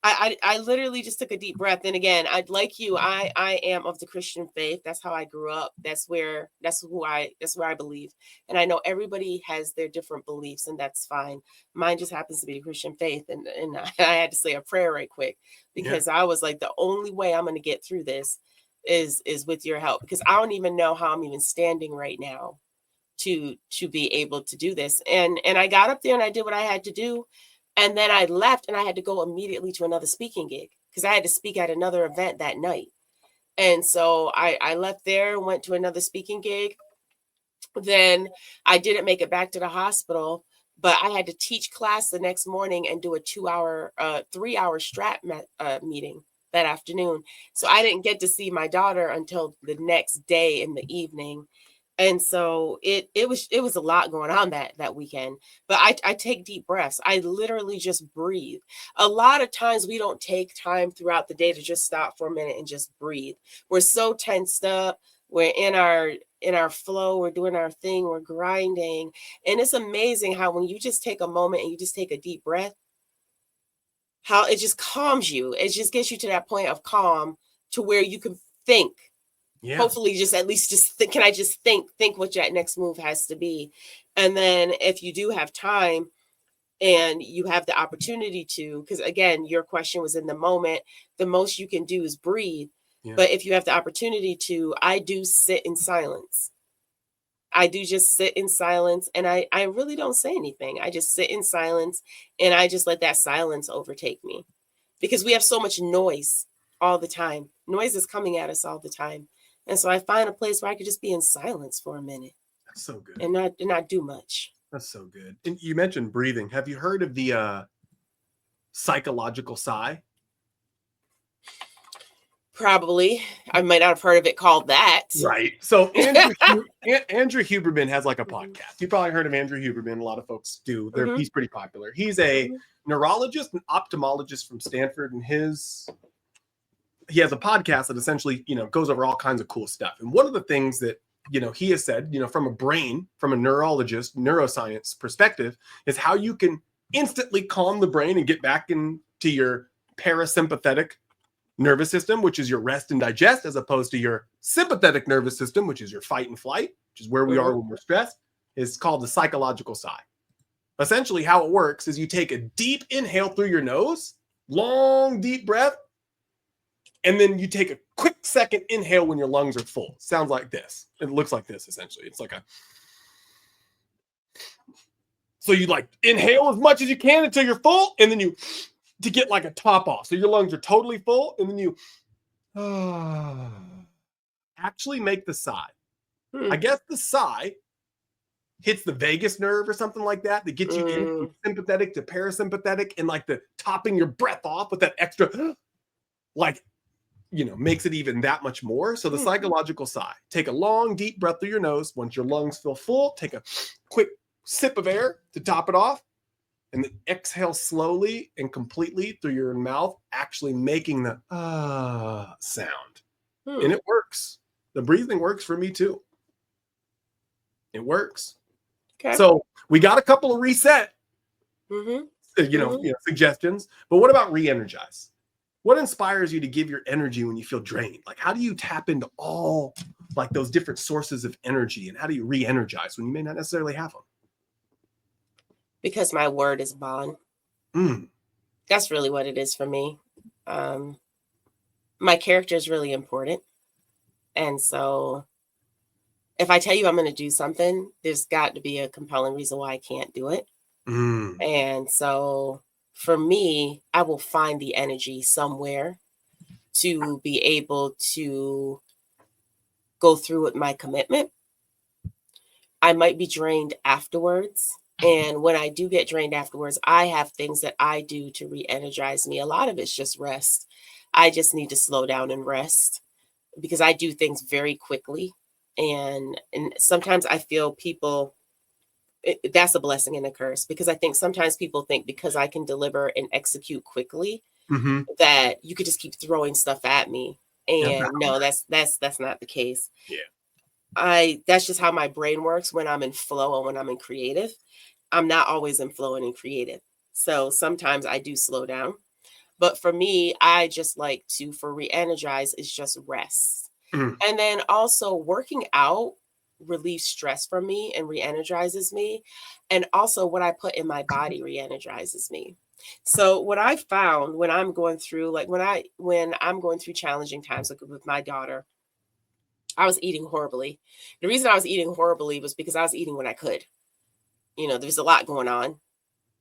I literally just took a deep breath. And again, like you, I am of the Christian faith. That's how I grew up. That's where I believe. And I know everybody has their different beliefs, and that's fine. Mine just happens to be the Christian faith. And I had to say a prayer right quick, because I was like, the only way I'm going to get through this is with your help, because I don't even know how I'm even standing right now to be able to do this. And I got up there and I did what I had to do. And then I left, and I had to go immediately to another speaking gig, because I had to speak at another event that night. And so I left there, went to another speaking gig. Then I didn't make it back to the hospital, but I had to teach class the next morning and do a 3-hour strat meeting that afternoon. So I didn't get to see my daughter until the next day in the evening. And so it was a lot going on that weekend. But I take deep breaths. I literally just breathe. A lot of times we don't take time throughout the day to just stop for a minute and just breathe. We're so tensed up. We're in our flow. We're doing our thing. We're grinding. And it's amazing how when you just take a moment and you just take a deep breath, how it just calms you. It just gets you to that point of calm to where you can think. Yeah. Hopefully just at least just think, can I just think what that next move has to be? And then if you do have time and you have the opportunity to, because again, your question was in the moment, the most you can do is breathe. Yeah. But if you have the opportunity to, I do sit in silence. I do just sit in silence, and I really don't say anything. I just sit in silence, and I just let that silence overtake me, because we have so much noise all the time. Noise is coming at us all the time. And so I find a place where I could just be in silence for a minute. That's so good. And not do much. That's so good. And you mentioned breathing. Have you heard of the psychological sigh? Probably. I might not have heard of it called that. Right. So Andrew Huberman has like a podcast. You probably heard of Andrew Huberman. A lot of folks do. He's pretty popular. He's a neurologist and ophthalmologist from Stanford, and he has a podcast that essentially, goes over all kinds of cool stuff. And one of the things that, he has said, from a neurologist, neuroscience perspective, is how you can instantly calm the brain and get back into your parasympathetic nervous system, which is your rest and digest, as opposed to your sympathetic nervous system, which is your fight and flight, which is where we are when we're stressed, is called the psychological sigh. Essentially, how it works is you take a deep inhale through your nose, long, deep breath, and then you take a quick second inhale when your lungs are full. It sounds like this. It looks like this, essentially. It's like so you like inhale as much as you can until you're full, and then to get like a top off. So your lungs are totally full, and then you actually make the sigh. I guess the sigh hits the vagus nerve or something like that gets you in from sympathetic to parasympathetic, and like the topping your breath off with that extra, makes it even that much more. So the psychological sigh, take a long, deep breath through your nose. Once your lungs feel full, take a quick sip of air to top it off, and then exhale slowly and completely through your mouth, actually making the sound. And it works. The breathing works for me too. It works. Okay. So we got a couple of reset, suggestions. But what about Reenergize? What inspires you to give your energy when you feel drained? Like, how do you tap into all like those different sources of energy, and how do you re-energize when you may not necessarily have them? Because my word is bond. That's really what it is for me. My character is really important. And so if I tell you I'm going to do something, there's got to be a compelling reason why I can't do it. And so for me, I will find the energy somewhere to be able to go through with my commitment. I might be drained afterwards. And when I do get drained afterwards, I have things that I do to re-energize me. A lot of it's just rest. I just need to slow down and rest because I do things very quickly. And sometimes I feel people, that's a blessing and a curse, because I think sometimes people think because I can deliver and execute quickly, that you could just keep throwing stuff at me. And no, that's not the case. Yeah. That's just how my brain works when I'm in flow and when I'm in creative. I'm not always in flow and in creative. So sometimes I do slow down. But for me, I just like to, for Reenergize, is just rest. And then also working out relieves stress from me and re-energizes me. And also what I put in my body re-energizes me. So what I found when I'm going through, like when I'm going through challenging times, like with my daughter, I was eating horribly. The reason I was eating horribly was because I was eating when I could. There's a lot going on.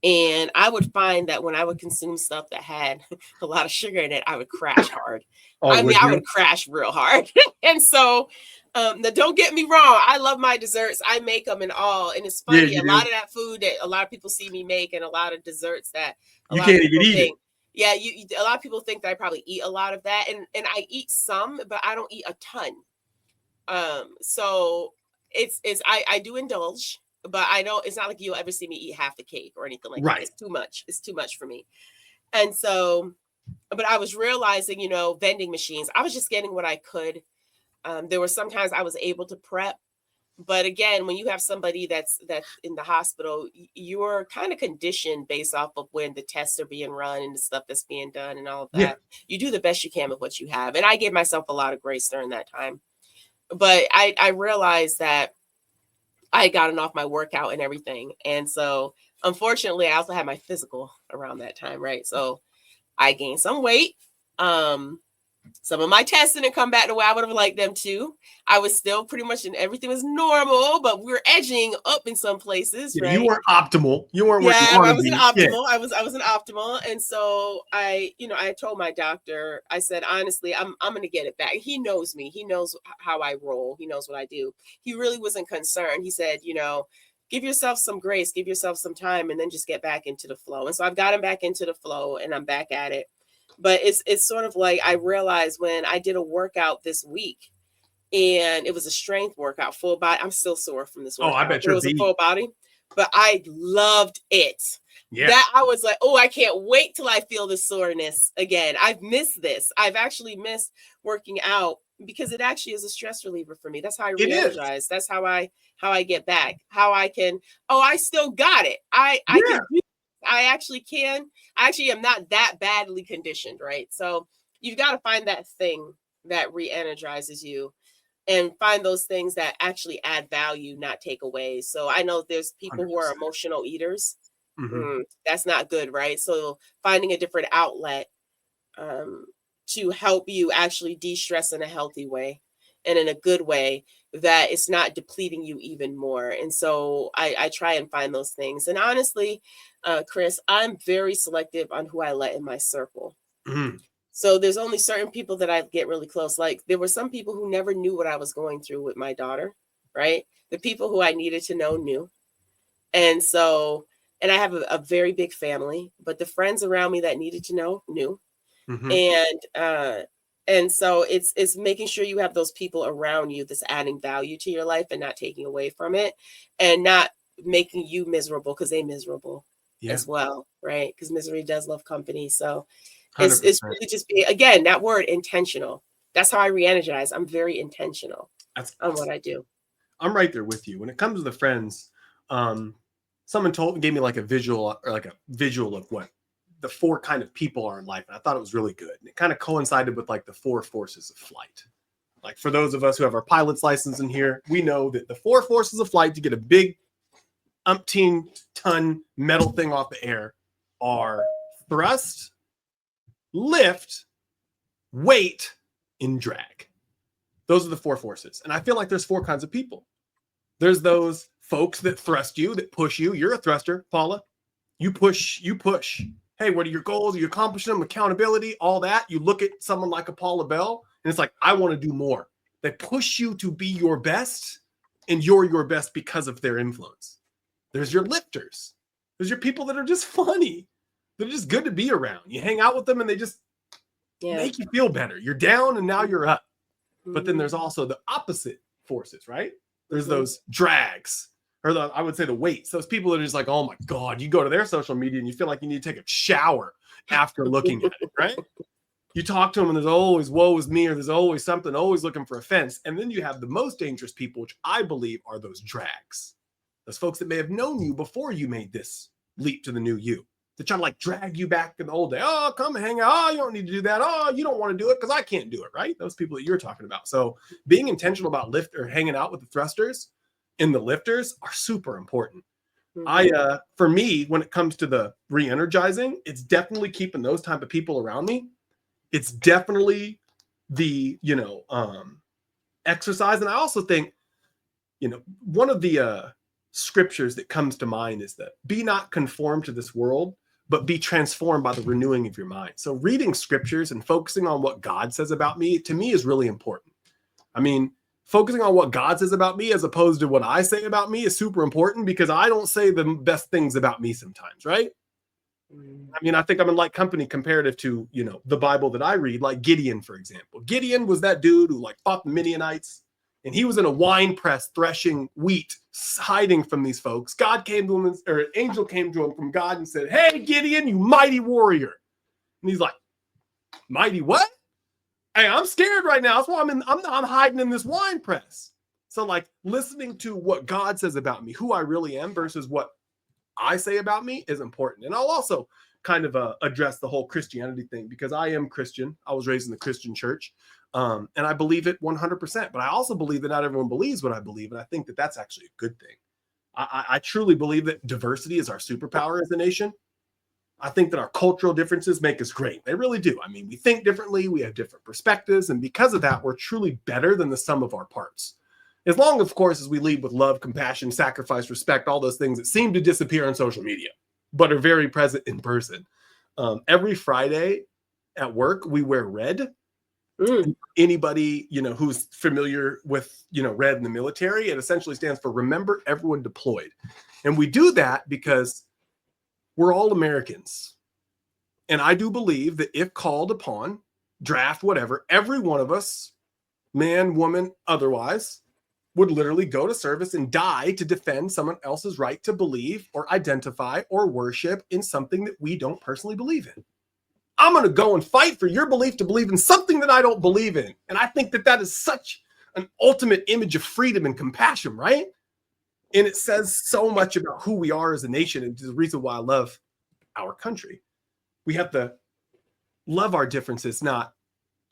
And I would find that when I would consume stuff that had a lot of sugar in it, I would crash hard. I would crash real hard. And so now don't get me wrong. I love my desserts. I make them and all. And it's funny, a lot of that food that a lot of people see me make, and a lot of desserts that a lot of people think. Yeah, a lot of people think that I probably eat a lot of that. And I eat some, but I don't eat a ton. So I do indulge. But I know it's not like you'll ever see me eat half the cake or anything like that. It's too much. It's too much for me. And so, but I was realizing, vending machines, I was just getting what I could. There were sometimes I was able to prep. But again, when you have somebody that's in the hospital, you're kind of conditioned based off of when the tests are being run and the stuff that's being done and all of that. Yeah. You do the best you can with what you have. And I gave myself a lot of grace during that time. But I realized that I had gotten off my workout and everything. And so unfortunately, I also had my physical around that time, right? So I gained some weight. Some of my tests didn't come back the way I would have liked them to. I was still pretty much in everything was normal, but we were edging up in some places, Yeah, right? you weren't optimal. You weren't where you Yeah, want I to wasn't be. optimal. Yeah. I wasn't optimal. And so I told my doctor, I said, honestly, I'm gonna get it back. He knows me, he knows how I roll, he knows what I do. He really wasn't concerned. He said, give yourself some grace, give yourself some time, and then just get back into the flow. And so I've gotten back into the flow and I'm back at it. But it's sort of like I realized when I did a workout this week and it was a strength workout, full body. I'm still sore from this workout. I bet but it was a full body, but I loved it. Yeah. That I was like, oh, I can't wait till I feel the soreness again. I've missed this. I've actually missed working out because it actually is a stress reliever for me. That's how I re-energize. That's how I get back. How I can, I still got it. I can do. I actually am not that badly conditioned, right? So you've got to find that thing that re-energizes you and find those things that actually add value, not take away. So I know there's people 100%. who are emotional eaters. Mm-hmm. That's not good, right? So finding a different outlet to help you actually de-stress in a healthy way and in a good way that it's not depleting you even more. And so I try and find those things. And honestly, Chris, I'm very selective on who I let in my circle. Mm-hmm. So there's only certain people that I get really close. Like there were some people who never knew what I was going through with my daughter, right? The people who I needed to know knew. And so, and I have a very big family, but the friends around me that needed to know knew. Mm-hmm. And so it's making sure you have those people around you that's adding value to your life and not taking away from it and not making you miserable because they're miserable as well, right? Because misery does love company. So it's really just be, again, that word intentional. That's how I re-energize. I'm very intentional on what I do. I'm right there with you. When it comes to the friends, someone gave me like a visual of what the 4 kind of people are in life. And I thought it was really good. And it kind of coincided with like the 4 forces of flight. Like for those of us who have our pilot's license in here, we know that the 4 forces of flight to get a big umpteen ton metal thing off the air are thrust, lift, weight, and drag. Those are the 4 forces. And I feel like there's 4 kinds of people. There's those folks that thrust you, that push you. You're a thruster, Paula. You push. Hey, what are your goals? Are you accomplishing them? Accountability, all that. You look at someone like a Paula Bell, and it's like, I want to do more. They push you to be your best, and you're your best because of their influence. There's your lifters. There's your people that are just funny. They're just good to be around. You hang out with them, and they just make you feel better. You're down, and now you're up. But then there's also the opposite forces, right? There's those drags, or I would say the weights. Those people that are just like, oh my God, you go to their social media and you feel like you need to take a shower after looking at it, right? You talk to them and there's always woe is me, or there's always something, always looking for offense. And then you have the most dangerous people, which I believe are those drags. Those folks that may have known you before you made this leap to the new you. They're trying to like drag you back in the old day. Oh, come and hang out. Oh, you don't need to do that. Oh, you don't want to do it because I can't do it, right? Those people that you're talking about. So being intentional about hanging out with the thrusters and the lifters are super important. Mm-hmm. For me, when it comes to the re-energizing, it's definitely keeping those type of people around me. It's definitely the, exercise. And I also think, one of the scriptures that comes to mind is that be not conformed to this world, but be transformed by the renewing of your mind. So reading scriptures and focusing on what God says about me, to me, is really important. I mean, focusing on what God says about me as opposed to what I say about me is super important because I don't say the best things about me sometimes, right? I mean, I think I'm in like company comparative to, the Bible that I read, like Gideon, for example. Gideon was that dude who like fought the Midianites, and he was in a wine press threshing wheat, hiding from these folks. God came to him, or an angel came to him from God and said, hey, Gideon, you mighty warrior. And he's like, mighty what? Hey, I'm scared right now. That's why I'm hiding in this wine press. So like listening to what God says about me, who I really am versus what I say about me is important. And I'll also kind of address the whole Christianity thing because I am Christian. I was raised in the Christian church. And I believe it 100%, but I also believe that not everyone believes what I believe. And I think that that's actually a good thing. I truly believe that diversity is our superpower as a nation. I think that our cultural differences make us great. They really do. I mean, we think differently, we have different perspectives, and because of that, we're truly better than the sum of our parts. As long, of course, as we lead with love, compassion, sacrifice, respect, all those things that seem to disappear on social media, but are very present in person. Every Friday at work, we wear red. Anybody, who's familiar with, red in the military, it essentially stands for Remember Everyone Deployed. And we do that because we're all Americans. And I do believe that if called upon, draft, whatever, every one of us, man, woman, otherwise, would literally go to service and die to defend someone else's right to believe or identify or worship in something that we don't personally believe in. I'm going to go and fight for your belief to believe in something that I don't believe in. And I think that that is such an ultimate image of freedom and compassion, right? And it says so much about who we are as a nation, and the reason why I love our country. We have to love our differences, not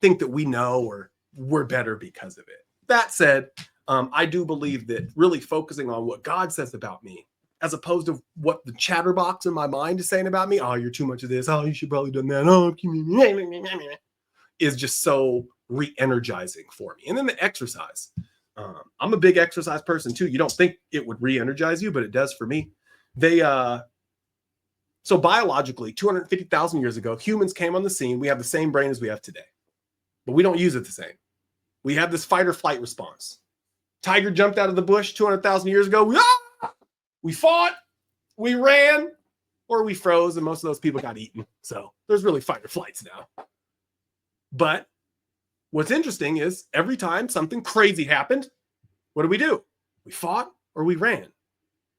think that we know or we're better because of it. That said, I do believe that really focusing on what God says about me, as opposed to what the chatterbox in my mind is saying about me, oh, you're too much of this, oh, you should probably done that, oh, is just so re-energizing for me. And then the exercise. I'm a big exercise person too. You don't think it would re-energize you, but it does for me. So biologically, 250,000 years ago, humans came on the scene. We have the same brain as we have today, but we don't use it the same. We have this fight or flight response. Tiger jumped out of the bush 200,000 years ago. We fought, we ran, or we froze, and most of those people got eaten. So there's really fight or flights now. But what's interesting is every time something crazy happened, what do? We fought or we ran.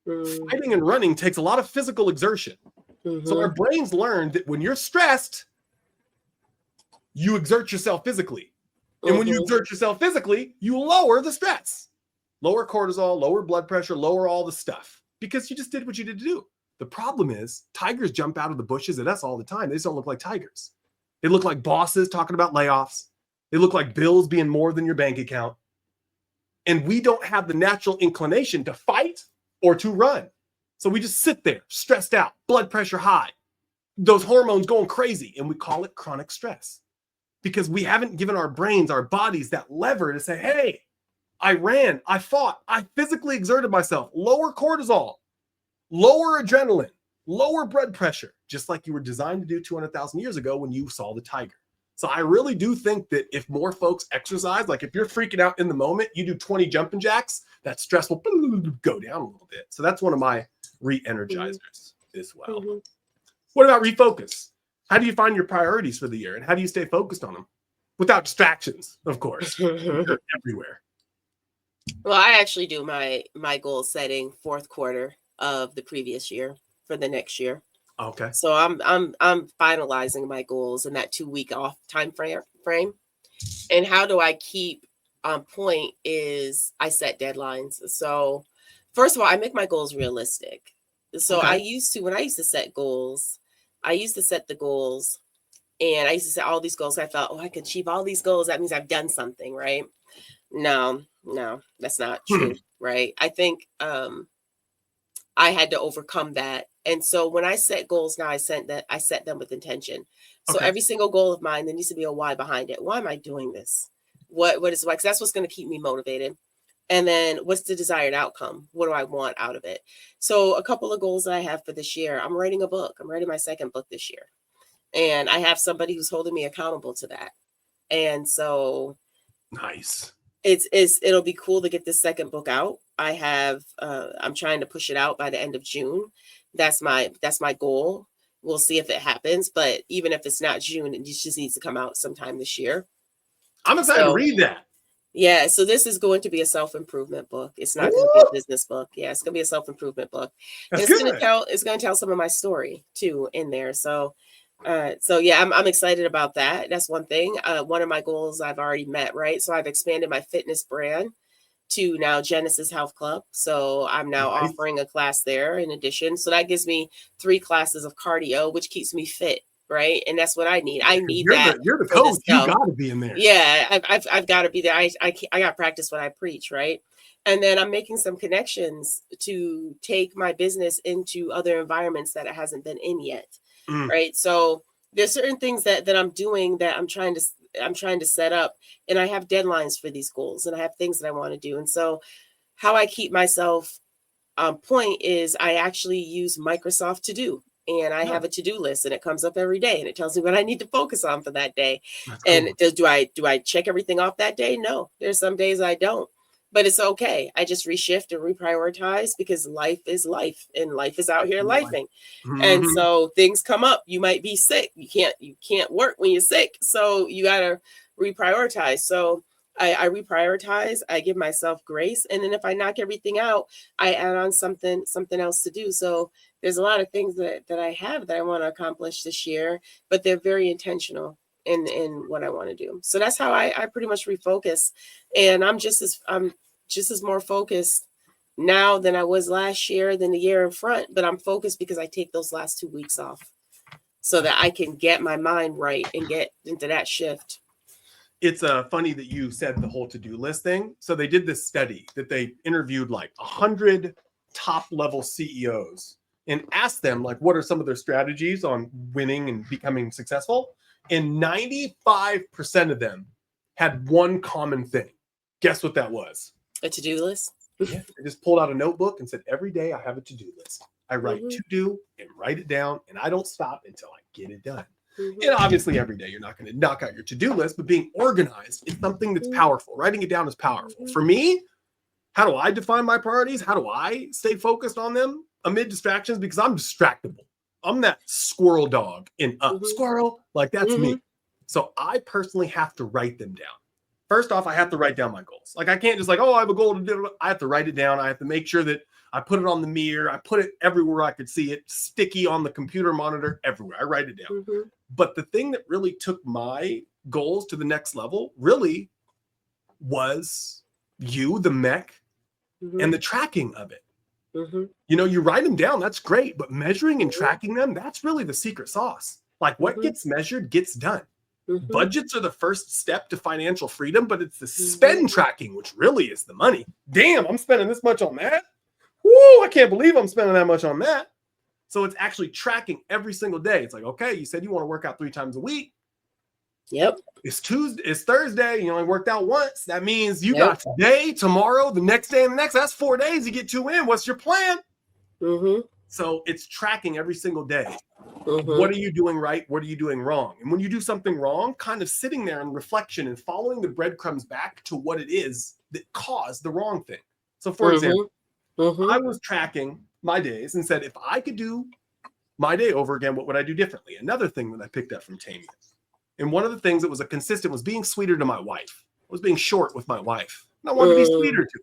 Fighting and running takes a lot of physical exertion. So our brains learned that when you're stressed, you exert yourself physically. And when you exert yourself physically, you lower the stress. Lower cortisol, lower blood pressure, lower all the stuff. Because you just did what you did to do. The problem is tigers jump out of the bushes at us all the time. They just don't look like tigers. They look like bosses talking about layoffs. They look like bills being more than your bank account. And we don't have the natural inclination to fight or to run. So we just sit there, stressed out, blood pressure high, those hormones going crazy, and we call it chronic stress. Because we haven't given our brains, our bodies, that lever to say, hey, I ran, I fought, I physically exerted myself. Lower cortisol, lower adrenaline, lower blood pressure, just like you were designed to do 200,000 years ago when you saw the tiger. So I really do think that if more folks exercise, like if you're freaking out in the moment, you do 20 jumping jacks, that stress will go down a little bit. So that's one of my re-energizers as well. What about refocus? How do you find your priorities for the year, and how do you stay focused on them without distractions, of course? Everywhere. Well, I actually do my goal setting fourth quarter of the previous year for the next year. Okay. So I'm finalizing my goals in that 2-week off time frame. And how do I keep on point is I set deadlines. So first of all, I make my goals realistic. So when I used to set goals, I used to set the goals, and I used to set all these goals. I felt, I can achieve all these goals. That means I've done something, right? No, that's not true, right? I think I had to overcome that. And so when I set goals now, I set them with intention. So every single goal of mine, there needs to be a why behind it. Why am I doing this? What is why? Because that's what's going to keep me motivated. And then what's the desired outcome? What do I want out of it? So a couple of goals that I have for this year, I'm writing a book. I'm writing my second book this year. And I have somebody who's holding me accountable to that. And so nice. It'll be cool to get this second book out. I'm trying to push it out by the end of June. That's my goal. We'll see if it happens, but even if it's not June, it just needs to come out sometime this year. I'm excited to read that. Yeah, so this is going to be a self-improvement book. It's not going to be a business book. Yeah, it's going to be a self-improvement book. It's going to tell some of my story too in there. So yeah, I'm excited about that. That's one thing. One of my goals I've already met, right? So I've expanded my fitness brand to now Genesis Health Club. So I'm now offering a class there in addition. So that gives me 3 classes of cardio, which keeps me fit, right? And that's what I need. I need that. You're the coach. You got to be in there. Yeah, I've got to be there. I got to practice what I preach, right? And then I'm making some connections to take my business into other environments that it hasn't been in yet. right? So there's certain things that I'm doing that I'm trying to set up, and I have deadlines for these goals, and I have things that I want to do. And so how I keep myself on point is I actually use Microsoft To Do, and I have a to-do list, and it comes up every day, and it tells me what I need to focus on for that day. That's and cool. do I check everything off that day? No, there's some days I don't, but it's okay. I just reshift and reprioritize, because life is life, and life is out here lifing. And so things come up. You might be sick. You can't work when you're sick. So you got to reprioritize. So I reprioritize, I give myself grace. And then if I knock everything out, I add on something else to do. So there's a lot of things that I have that I want to accomplish this year, but they're very intentional in what I want to do. So that's how I pretty much refocus. And I'm just as more focused now than I was last year, than the year in front, but I'm focused because I take those last 2 weeks off so that I can get my mind right and get into that shift. It's funny that you said the whole to-do list thing. So they did this study that they interviewed like 100 top level CEOs and asked them, like, what are some of their strategies on winning and becoming successful? And 95% of them had one common thing. Guess what that was? A to-do list? Yeah, I just pulled out a notebook and said, every day I have a to-do list. I write to do and write it down, and I don't stop until I get it done. And obviously every day you're not going to knock out your to-do list, but being organized is something that's powerful. Writing it down is powerful. For me, how do I define my priorities? How do I stay focused on them amid distractions? Because I'm distractible. I'm that squirrel dog in Up. Squirrel, like that's me. So I personally have to write them down. First off, I have to write down my goals. Like I can't just like, oh, I have a goal to do it. I have to write it down. I have to make sure that I put it on the mirror. I put it everywhere I could see it, sticky on the computer monitor, everywhere. I write it down. But the thing that really took my goals to the next level really was the mech, and the tracking of it. You know, you write them down, that's great, but measuring and tracking them, that's really the secret sauce. Like what gets measured gets done. Budgets are the first step to financial freedom, but it's the spend tracking, which really is the money. Damn, I'm spending this much on that. Woo, I can't believe I'm spending that much on that. So it's actually tracking every single day. It's like, okay, you said you want to work out 3 times a week. Yep. It's Tuesday, it's Thursday. You only worked out once. That means you got today, tomorrow, the next day, and the next. That's 4 days. You get 2 in. What's your plan? So it's tracking every single day. What are you doing right? What are you doing wrong? And when you do something wrong, kind of sitting there in reflection and following the breadcrumbs back to what it is that caused the wrong thing. So for example, I was tracking my days and said, if I could do my day over again, what would I do differently? Another thing that I picked up from Tamia. And one of the things that was a consistent was being sweeter to my wife. I was being short with my wife. And I wanted to be sweeter to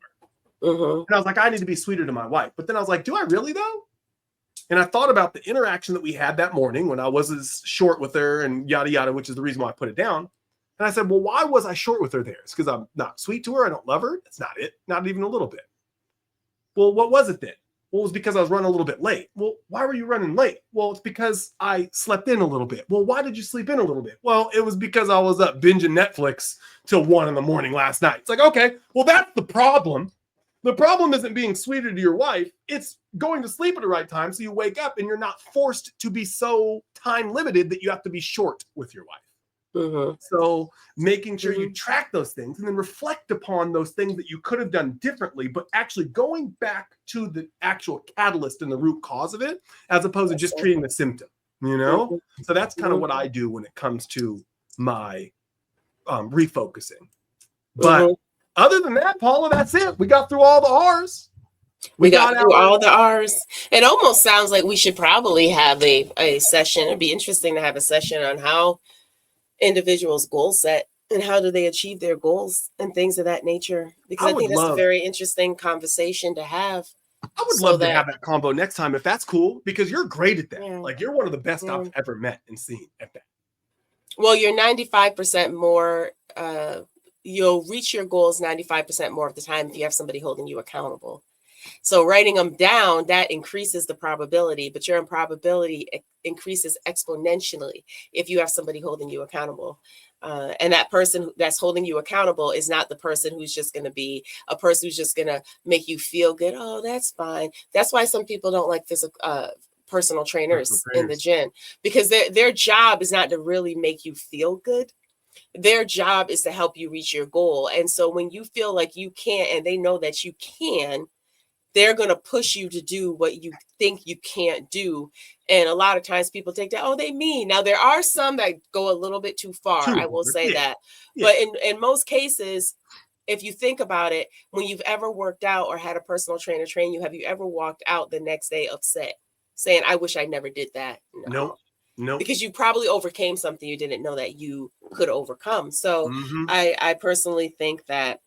her. And I was like, I need to be sweeter to my wife. But then I was like, do I really though? And I thought about the interaction that we had that morning when I was as short with her and yada, yada, which is the reason why I put it down. And I said, well, why was I short with her there? It's because I'm not sweet to her. I don't love her. That's not it. Not even a little bit. Well, what was it then? Well, it was because I was running a little bit late. Well, why were you running late? Well, it's because I slept in a little bit. Well, why did you sleep in a little bit? Well, it was because I was up binging Netflix till 1 a.m. last night. It's like, okay, well, that's the problem. The problem isn't being sweeter to your wife. It's going to sleep at the right time so you wake up and you're not forced to be so time limited that you have to be short with your wife. So making sure you track those things and then reflect upon those things that you could have done differently, but actually going back to the actual catalyst and the root cause of it, as opposed to just treating the symptom, you know? So that's kind of what I do when it comes to my refocusing. But other than that, Paula, that's it. We got through all the R's. We got through all the R's. It almost sounds like we should probably have a session. It'd be interesting to have a session on how individuals goal set and how do they achieve their goals and things of that nature, because I think that's a very interesting conversation to have. I would love to have that combo next time if that's cool, because you're great at that. Like you're one of the best I've ever met and seen at that. Well, you're 95% more, you'll reach your goals 95% more of the time if you have somebody holding you accountable. So writing them down, that increases the probability, but your improbability increases exponentially if you have somebody holding you accountable. And that person that's holding you accountable is not the person who's just going to be a person who's just going to make you feel good. Oh, that's fine. That's why some people don't like personal trainers in the gym, because their job is not to really make you feel good. Their job is to help you reach your goal. And so when you feel like you can't, and they know that you can, they're going to push you to do what you think you can't do. And a lot of times people take that, oh, they mean. Now, there are some that go a little bit too far. I will say that. Yeah. But in most cases, if you think about it, when you've ever worked out or had a personal trainer train you, have you ever walked out the next day upset saying, I wish I never did that? No. Nope. Because you probably overcame something you didn't know that you could overcome. So I personally think that,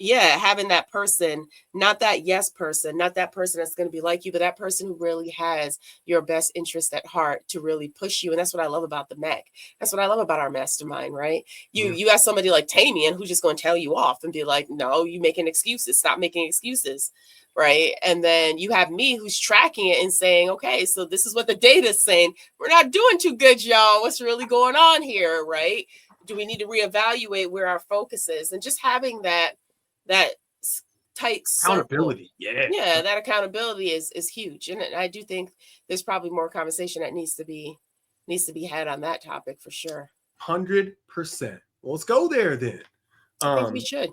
yeah, having that person, not that yes person, not that person that's going to be like you, but that person who really has your best interest at heart to really push you. And that's what I love about the MEC. That's what I love about our mastermind, right? You got somebody like Tamian who's just going to tell you off and be like, no, you making excuses. Stop making excuses. Right. And then you have me who's tracking it and saying, okay, so this is what the data is saying. We're not doing too good, y'all. What's really going on here? Right. Do we need to reevaluate where our focus is? And just having that tight accountability. Yeah, that accountability is huge. And I do think there's probably more conversation that needs to be had on that topic for sure. 100%. Well, let's go there then. I think we should.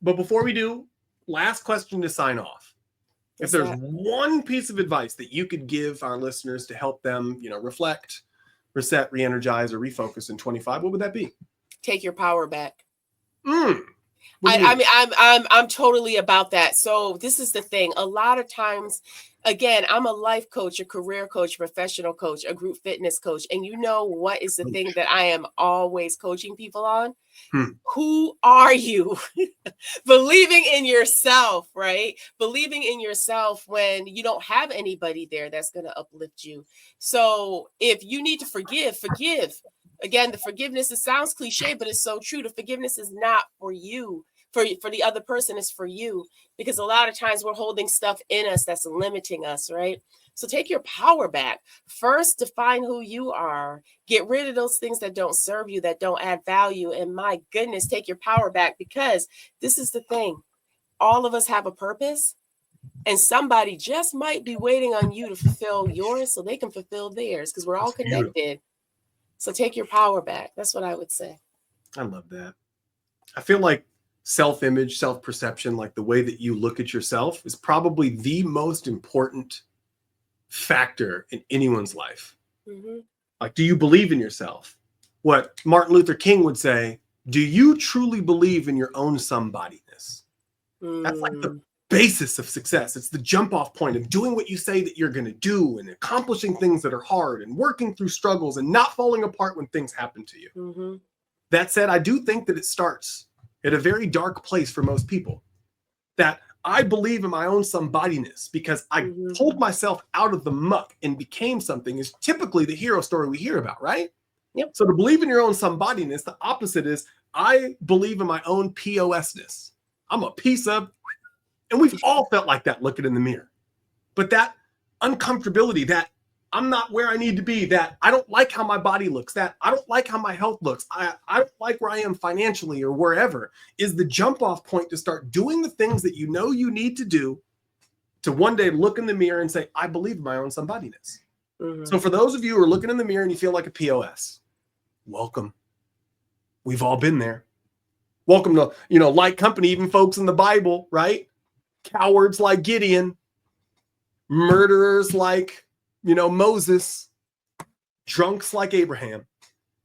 But before we do, last question to sign off. If there's one piece of advice that you could give our listeners to help them, reflect, reset, re-energize, or refocus in 25, what would that be? Take your power back. I mean, I'm totally about that. So this is the thing. A lot of times, again, I'm a life coach, a career coach, professional coach, a group fitness coach. And you know what is the thing that I am always coaching people on? Who are you? Believing in yourself, right? Believing in yourself when you don't have anybody there that's going to uplift you. So if you need to forgive. Again, the forgiveness, it sounds cliche, but it's so true. The forgiveness is not for you. For the other person, it's for you. Because a lot of times we're holding stuff in us that's limiting us, right? So take your power back. First, define who you are. Get rid of those things that don't serve you, that don't add value. And my goodness, take your power back, because this is the thing. All of us have a purpose. And somebody just might be waiting on you to fulfill yours so they can fulfill theirs, because we're all connected. Beautiful. So take your power back. That's what I would say. I love that. I feel like self-image, self-perception, like the way that you look at yourself, is probably the most important factor in anyone's life. Like, do you believe in yourself? What Martin Luther King would say, do you truly believe in your own somebodyness? That's like the basis of success. It's the jump off point of doing what you say that you're going to do, and accomplishing things that are hard, and working through struggles, and not falling apart when things happen to you. That said, I do think that it starts at a very dark place for most people. That I believe in my own somebodyness because I pulled myself out of the muck and became something is typically the hero story we hear about, right? Yep. So to believe in your own somebodyness, the opposite is I believe in my own POSness. I'm a piece of. And we've all felt like that looking in the mirror. But that uncomfortability, that I'm not where I need to be, that I don't like how my body looks, that I don't like how my health looks, I don't like where I am financially or wherever, is the jump off point to start doing the things that you know you need to do to one day look in the mirror and say, I believe in my own somebodyness. So for those of you who are looking in the mirror and you feel like a POS, welcome. We've all been there. Welcome to, like company, even folks in the Bible, right? Cowards like Gideon, murderers like, Moses, drunks like Abraham,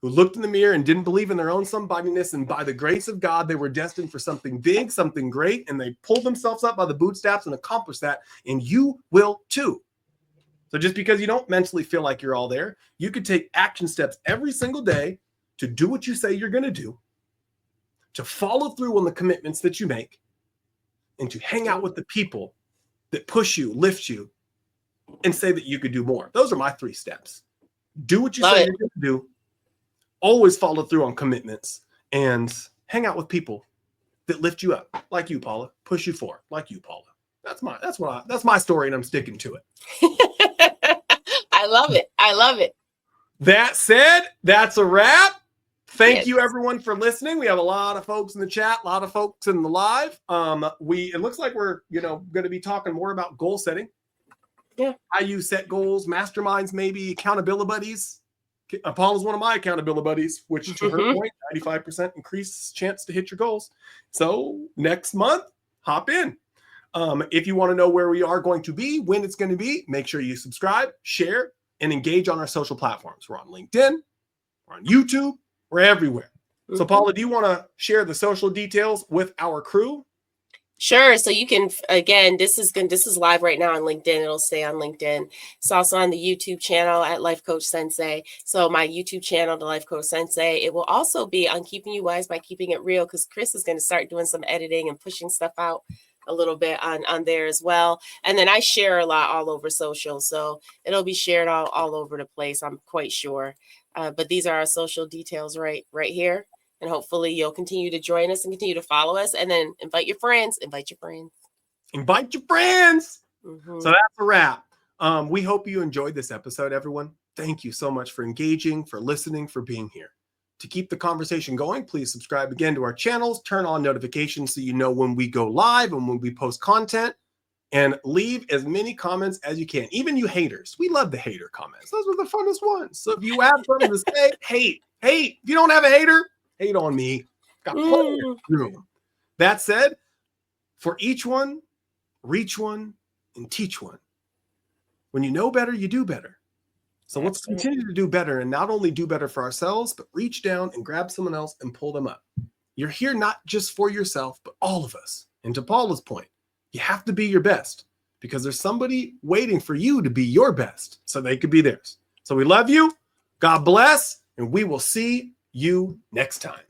who looked in the mirror and didn't believe in their own somebodyness. And by the grace of God, they were destined for something big, something great. And they pulled themselves up by the bootstraps and accomplished that. And you will too. So just because you don't mentally feel like you're all there, you could take action steps every single day to do what you say you're going to do, to follow through on the commitments that you make, and to hang out with the people that push you, lift you, and say that you could do more. Those are my 3 steps. Do what you say you're going to do. Always follow through on commitments, and hang out with people that lift you up, like you, Paula. Push you forward, like you, Paula. That's my story, and I'm sticking to it. I love it. I love it. That said, that's a wrap. Thank you, everyone, for listening. We have a lot of folks in the chat, a lot of folks in the live. It looks like we're, going to be talking more about goal setting Yeah. How you set goals, masterminds, maybe accountability buddies. Paula's one of my accountability buddies, which to her point, 95% increased chance to hit your goals. So next month, hop in. If you want to know where we are going to be, when it's going to be, make sure you subscribe, share, and engage on our social platforms. We're on LinkedIn, we're on YouTube, we're everywhere. So Paula, do you want to share the social details with our crew? Sure. So you can, again, this is live right now on LinkedIn. It'll stay on LinkedIn. It's also on the YouTube channel at Life Coach Sensei. So my YouTube channel, the Life Coach Sensei, it will also be on Keeping You Wise by Keeping It Real, because Chris is going to start doing some editing and pushing stuff out a little bit on there as well. And then I share a lot all over social. So it'll be shared all over the place, I'm quite sure. But these are our social details right here. And hopefully you'll continue to join us and continue to follow us, and then invite your friends. So that's a wrap. We hope you enjoyed this episode, everyone. Thank you so much for engaging, for listening, for being here. To keep the conversation going, please subscribe again to our channels, turn on notifications so you know when we go live and when we post content, and leave as many comments as you can. Even you haters, we love the hater comments. Those were the funnest ones. So if you have something to say, hate. If you don't have a hater, hate on me. Got plenty of room. That said, for each one, reach one, and teach one. When you know better, you do better. So let's continue to do better, and not only do better for ourselves, but reach down and grab someone else and pull them up. You're here not just for yourself, but all of us. And to Paula's point, you have to be your best, because there's somebody waiting for you to be your best so they could be theirs. So we love you. God bless, and we will see you next time.